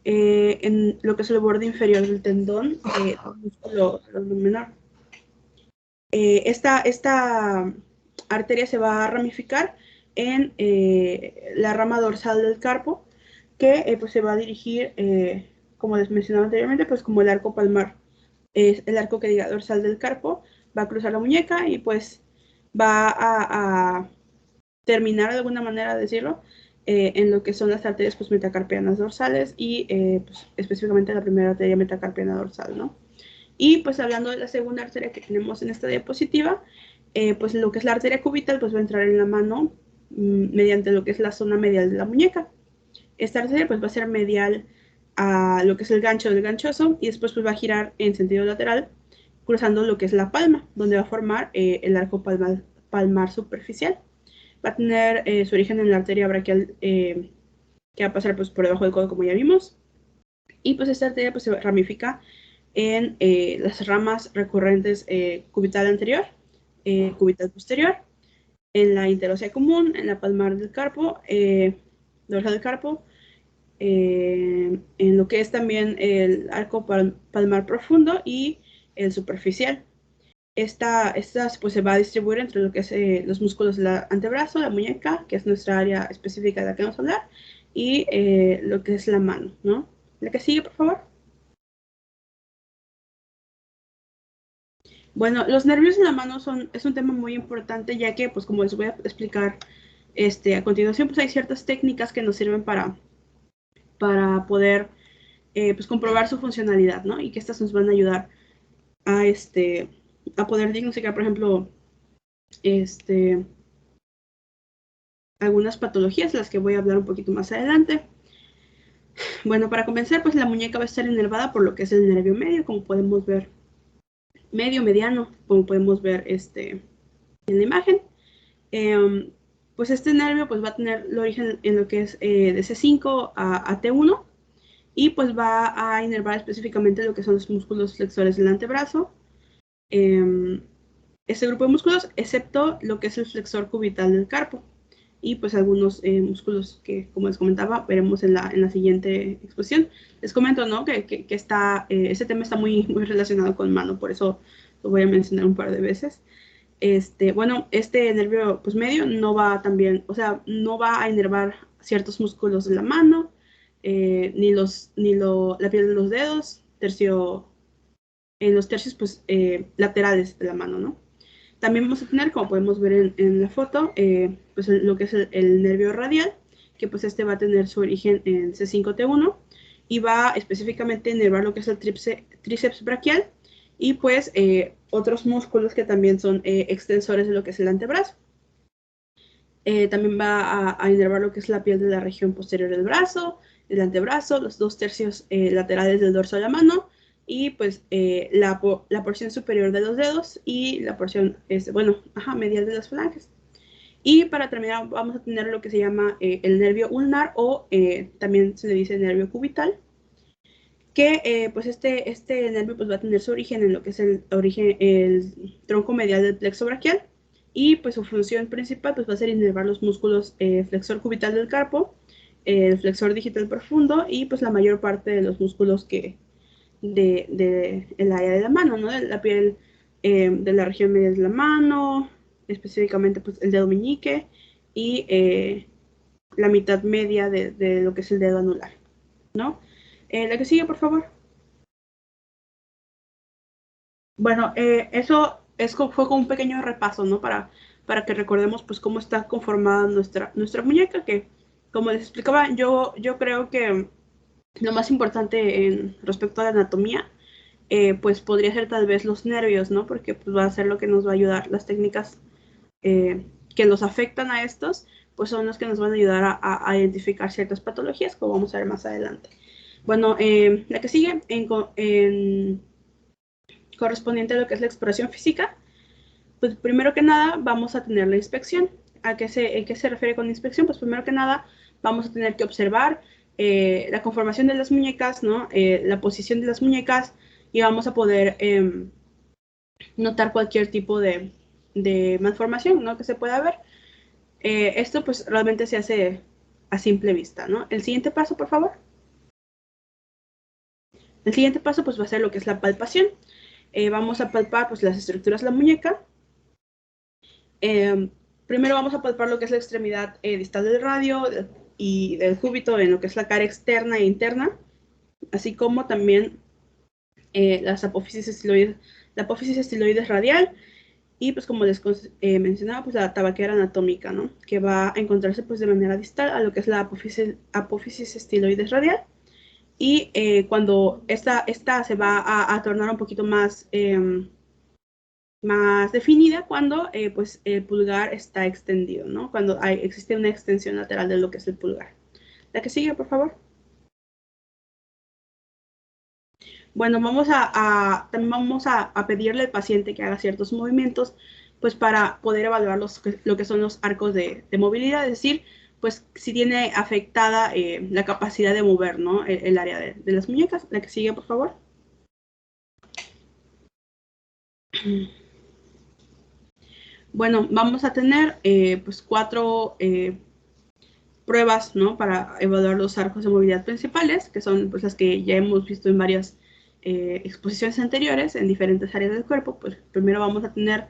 en lo que es el borde inferior del tendón del músculo menor. Esta arteria se va a ramificar en la rama dorsal del carpo, que pues se va a dirigir, como les mencionaba anteriormente, pues como el arco palmar, es el arco que diga dorsal del carpo, va a cruzar la muñeca y pues va a terminar de alguna manera de decirlo en lo que son las arterias pues, metacarpianas dorsales y pues, específicamente la primera arteria metacarpiana dorsal, ¿no? Y pues hablando de la segunda arteria que tenemos en esta diapositiva, pues lo que es la arteria cubital pues va a entrar en la mano mediante lo que es la zona medial de la muñeca. Esta arteria pues va a ser medial a lo que es el gancho del ganchoso y después pues va a girar en sentido lateral cruzando lo que es la palma, donde va a formar el arco palmar superficial. Va a tener su origen en la arteria braquial que va a pasar pues, por debajo del codo, como ya vimos. Y pues esta arteria pues, se ramifica en las ramas recurrentes cubital anterior, cubital posterior, en la interósea común, en la palmar del carpo, dorsal del carpo, en lo que es también el arco palmar profundo y el superficial. Esta pues, se va a distribuir entre lo que es los músculos del antebrazo, la muñeca, que es nuestra área específica de la que vamos a hablar, y lo que es la mano, ¿no? La que sigue, por favor. Bueno, los nervios en la mano es un tema muy importante, ya que, pues como les voy a explicar a continuación, pues hay ciertas técnicas que nos sirven para poder pues, comprobar su funcionalidad, ¿no? Y que estas nos van a ayudar a poder diagnosticar, por ejemplo, algunas patologías, de las que voy a hablar un poquito más adelante. Bueno, para comenzar, pues la muñeca va a estar inervada por lo que es el nervio medio, como podemos ver, mediano, como podemos ver en la imagen. Pues este nervio pues va a tener el origen en lo que es de C5 a T1 y pues va a inervar específicamente lo que son los músculos flexores del antebrazo. Este grupo de músculos, excepto lo que es el flexor cubital del carpo y pues algunos músculos que, como les comentaba, veremos en la siguiente exposición. Les comento, ¿no? Que ese tema está muy relacionado con mano, por eso lo voy a mencionar un par de veces. Bueno, este nervio pues, medio no va también, o sea, no va a inervar ciertos músculos de la mano, ni la piel de los dedos, en los tercios pues, laterales de la mano, ¿no? También vamos a tener, como podemos ver en la foto, pues lo que es el nervio radial, que pues va a tener su origen en C5T1 y va específicamente a inervar lo que es el tríceps braquial y pues otros músculos que también son extensores de lo que es el antebrazo. También va a inervar lo que es la piel de la región posterior del brazo, el antebrazo, los 2 tercios laterales del dorso de la mano, y pues la porción superior de los dedos y la porción, medial de las falanges. Y para terminar vamos a tener lo que se llama el nervio ulnar o también se le dice nervio cubital, que pues este nervio pues va a tener su origen en lo que es el tronco medial del plexo braquial y pues su función principal pues va a ser inervar los músculos flexor cubital del carpo, el flexor digital profundo y pues la mayor parte de los músculos de el área de la mano, ¿no? De la piel de la región media de la mano, específicamente pues el dedo meñique y la mitad media de lo que es el dedo anular, ¿no? La que sigue, por favor. Bueno, eso fue como un pequeño repaso, ¿no? Para que recordemos pues cómo está conformada nuestra muñeca, que como les explicaba, yo creo que lo más importante respecto a la anatomía, pues podría ser tal vez los nervios, ¿no? Porque pues va a ser lo que nos va a ayudar. Las técnicas que nos afectan a estos, pues son los que nos van a ayudar a identificar ciertas patologías, como vamos a ver más adelante. Bueno, la que sigue, correspondiente a lo que es la exploración física, pues primero que nada vamos a tener la inspección. ¿En qué se refiere con inspección? Pues primero que nada vamos a tener que observar la conformación de las muñecas, ¿no? La posición de las muñecas, y vamos a poder notar cualquier tipo de malformación, ¿no?, que se pueda ver. Esto pues realmente se hace a simple vista, ¿no? El siguiente paso, por favor. El siguiente paso pues va a ser lo que es la palpación. Vamos a palpar pues las estructuras de la muñeca. Primero vamos a palpar lo que es la extremidad distal del radio y del cúbito en lo que es la cara externa e interna, así como también las apófisis estiloides, la apófisis estiloides radial, y pues como les mencionaba, pues la tabaquera anatómica, ¿no?, que va a encontrarse pues de manera distal a lo que es la apófisis estiloides radial. Y cuando esta se va a tornar un poquito más definida cuando pues el pulgar está extendido, ¿no?, cuando existe una extensión lateral de lo que es el pulgar. La que sigue, por favor. Bueno, también vamos a pedirle al paciente que haga ciertos movimientos, pues para poder evaluar lo que son los arcos de movilidad, es decir, pues si tiene afectada la capacidad de mover, ¿no?, el área de las muñecas. La que sigue, por favor. Bueno, vamos a tener pues 4 pruebas, ¿no?, para evaluar los arcos de movilidad principales, que son pues las que ya hemos visto en varias exposiciones anteriores en diferentes áreas del cuerpo. Pues primero vamos a tener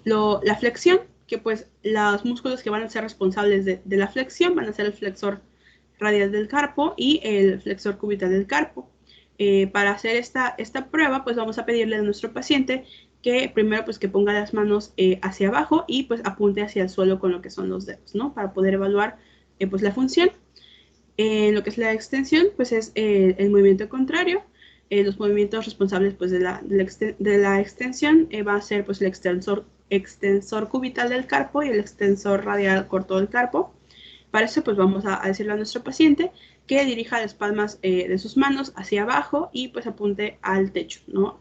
la flexión, que pues los músculos que van a ser responsables de la flexión van a ser el flexor radial del carpo y el flexor cubital del carpo. Para hacer esta prueba, pues vamos a pedirle a nuestro paciente que primero pues que ponga las manos hacia abajo y pues apunte hacia el suelo con lo que son los dedos, ¿no?, para poder evaluar pues la función. Lo que es la extensión, pues es el movimiento contrario. Los movimientos responsables pues de la extensión va a ser pues el extensor cubital del carpo y el extensor radial corto del carpo. Para eso pues vamos a decirle a nuestro paciente que dirija las palmas de sus manos hacia abajo y pues apunte al techo, ¿no?,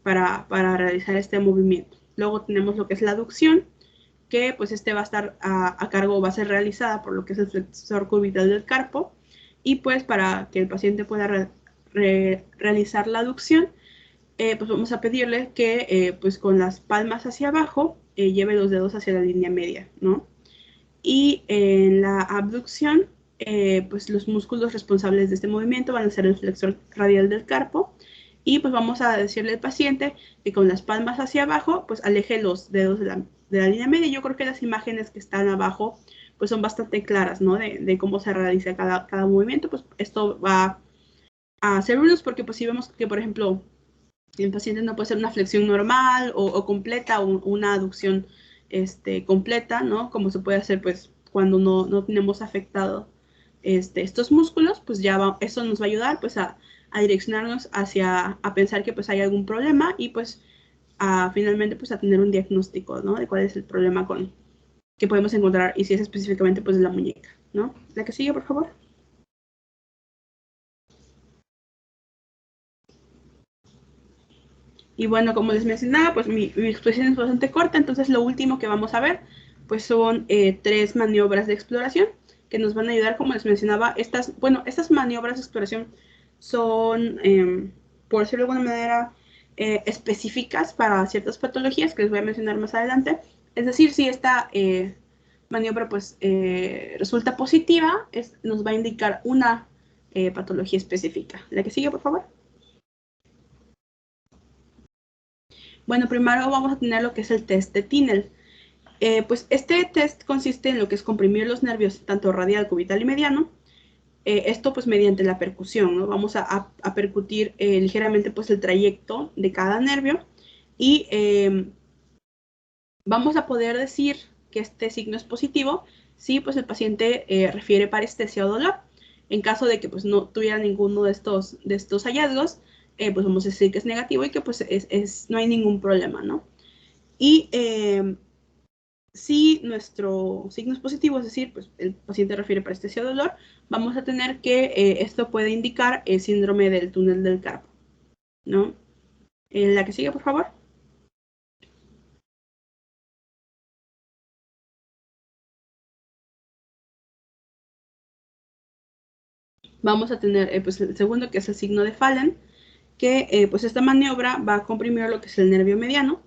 para realizar este movimiento. Luego tenemos lo que es la aducción, que pues va a estar a cargo, va a ser realizada por lo que es el flexor cubital del carpo, y pues para que el paciente pueda realizar la aducción, pues vamos a pedirle que pues con las palmas hacia abajo lleve los dedos hacia la línea media, ¿no? Y en la abducción, pues los músculos responsables de este movimiento van a ser el flexor radial del carpo, y pues vamos a decirle al paciente que con las palmas hacia abajo, pues aleje los dedos de la línea media. Yo creo que las imágenes que están abajo, pues son bastante claras, ¿no?, de cómo se realiza cada movimiento. Pues esto va a servirnos porque pues si vemos que, por ejemplo, el paciente no puede hacer una flexión normal o completa, o una aducción completa, ¿no?, como se puede hacer pues cuando no tenemos afectado estos músculos, pues ya eso nos va a ayudar pues a direccionarnos a pensar que pues hay algún problema, y pues finalmente pues a tener un diagnóstico, ¿no?, de cuál es el problema que podemos encontrar, y si es específicamente pues de la muñeca, ¿no? La que sigue, por favor. Y bueno, como les mencionaba, pues mi exposición es bastante corta, entonces lo último que vamos a ver pues son 3 maniobras de exploración que nos van a ayudar, como les mencionaba. Estas maniobras de exploración son, por decirlo de alguna manera, específicas para ciertas patologías que les voy a mencionar más adelante. Es decir, si esta maniobra pues resulta positiva, nos va a indicar una patología específica. La que sigue, por favor. Bueno, primero vamos a tener lo que es el test de Tinel. Pues este test consiste en lo que es comprimir los nervios, tanto radial, cubital y mediano. Esto pues mediante la percusión, ¿no? Vamos a percutir ligeramente pues el trayecto de cada nervio, y vamos a poder decir que este signo es positivo si pues el paciente refiere parestesia o dolor. En caso de que pues no tuviera ninguno de estos hallazgos, pues vamos a decir que es negativo y que pues no hay ningún problema, ¿no? Y si nuestro signo es positivo, es decir, pues el paciente refiere parestesia o dolor, vamos a tener que esto puede indicar el síndrome del túnel del carpo, ¿no? La que sigue, por favor. Vamos a tener pues el segundo, que es el signo de Fallen, que pues esta maniobra va a comprimir lo que es el nervio mediano.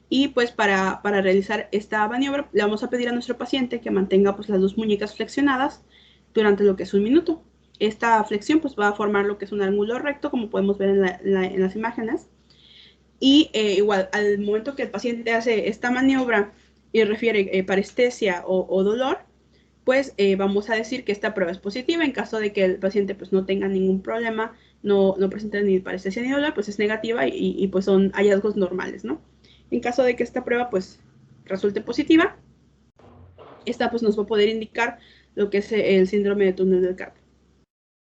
Y pues para realizar esta maniobra le vamos a pedir a nuestro paciente que mantenga pues las dos muñecas flexionadas durante lo que es 1 minuto. Esta flexión pues va a formar lo que es un ángulo recto, como podemos ver en las imágenes. Y igual, al momento que el paciente hace esta maniobra y refiere parestesia o dolor, pues vamos a decir que esta prueba es positiva. En caso de que el paciente pues no tenga ningún problema, no presente ni parestesia ni dolor, pues es negativa y pues son hallazgos normales, ¿no? En caso de que esta prueba pues resulte positiva, esta pues nos va a poder indicar lo que es el síndrome de túnel del carpo.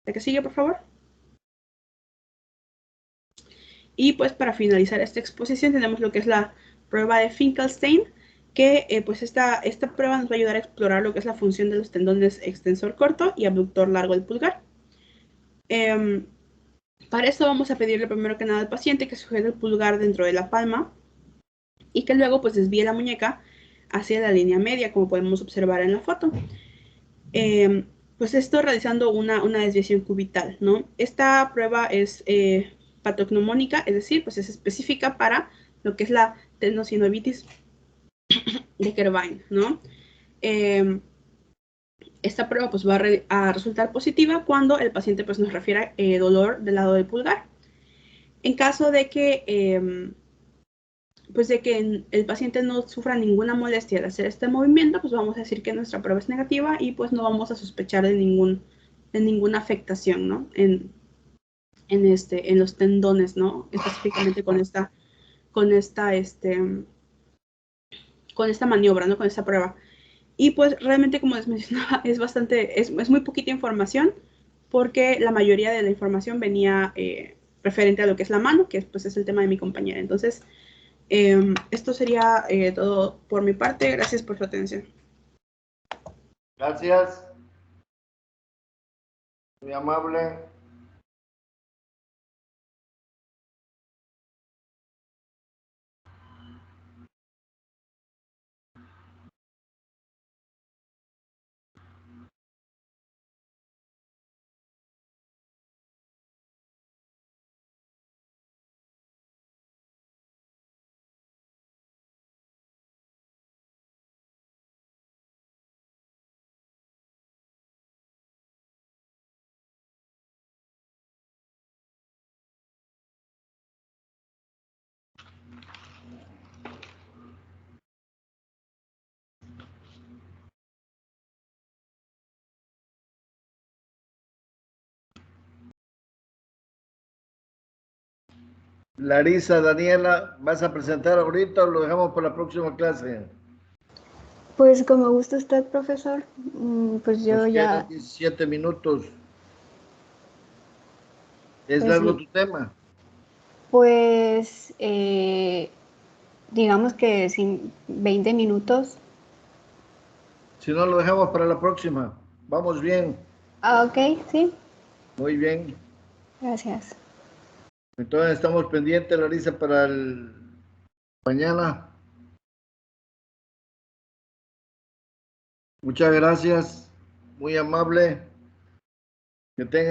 La que sigue, por favor. Y pues para finalizar esta exposición tenemos lo que es la prueba de Finkelstein, que pues esta prueba nos va a ayudar a explorar lo que es la función de los tendones extensor corto y abductor largo del pulgar. Para esto vamos a pedirle primero que nada al paciente que sujete el pulgar dentro de la palma y que luego pues desvíe la muñeca hacia la línea media, como podemos observar en la foto. Pues esto realizando una desviación cubital, ¿no? Esta prueba es patognomónica, es decir, pues es específica para lo que es la tendinosynovitis de Kervine, ¿no? Esta prueba pues va a resultar positiva cuando el paciente pues nos refiere dolor del lado del pulgar. En caso de que pues de que el paciente no sufra ninguna molestia al hacer este movimiento, pues vamos a decir que nuestra prueba es negativa y pues no vamos a sospechar de ninguna afectación, ¿no? En los tendones, ¿no? Específicamente con esta maniobra, ¿no? Con esta prueba. Y pues realmente, como les mencionaba, es muy poquita información, porque la mayoría de la información venía referente a lo que es la mano, que pues es el tema de mi compañera. Entonces, esto sería todo por mi parte. Gracias por su atención. Gracias. Muy amable. Larisa, Daniela, ¿vas a presentar ahorita o lo dejamos para la próxima clase? Pues como gusta usted, profesor, pues yo Nos ya, quedan 17 minutos. ¿Es pues largo sí, tu tema? pues digamos que 20 minutos. Si no, lo dejamos para la próxima. Vamos bien. Ah, ok, sí, Muy bien. gracias. Entonces estamos pendientes, Larisa, para el mañana. Muchas gracias. Muy amable. Que tengan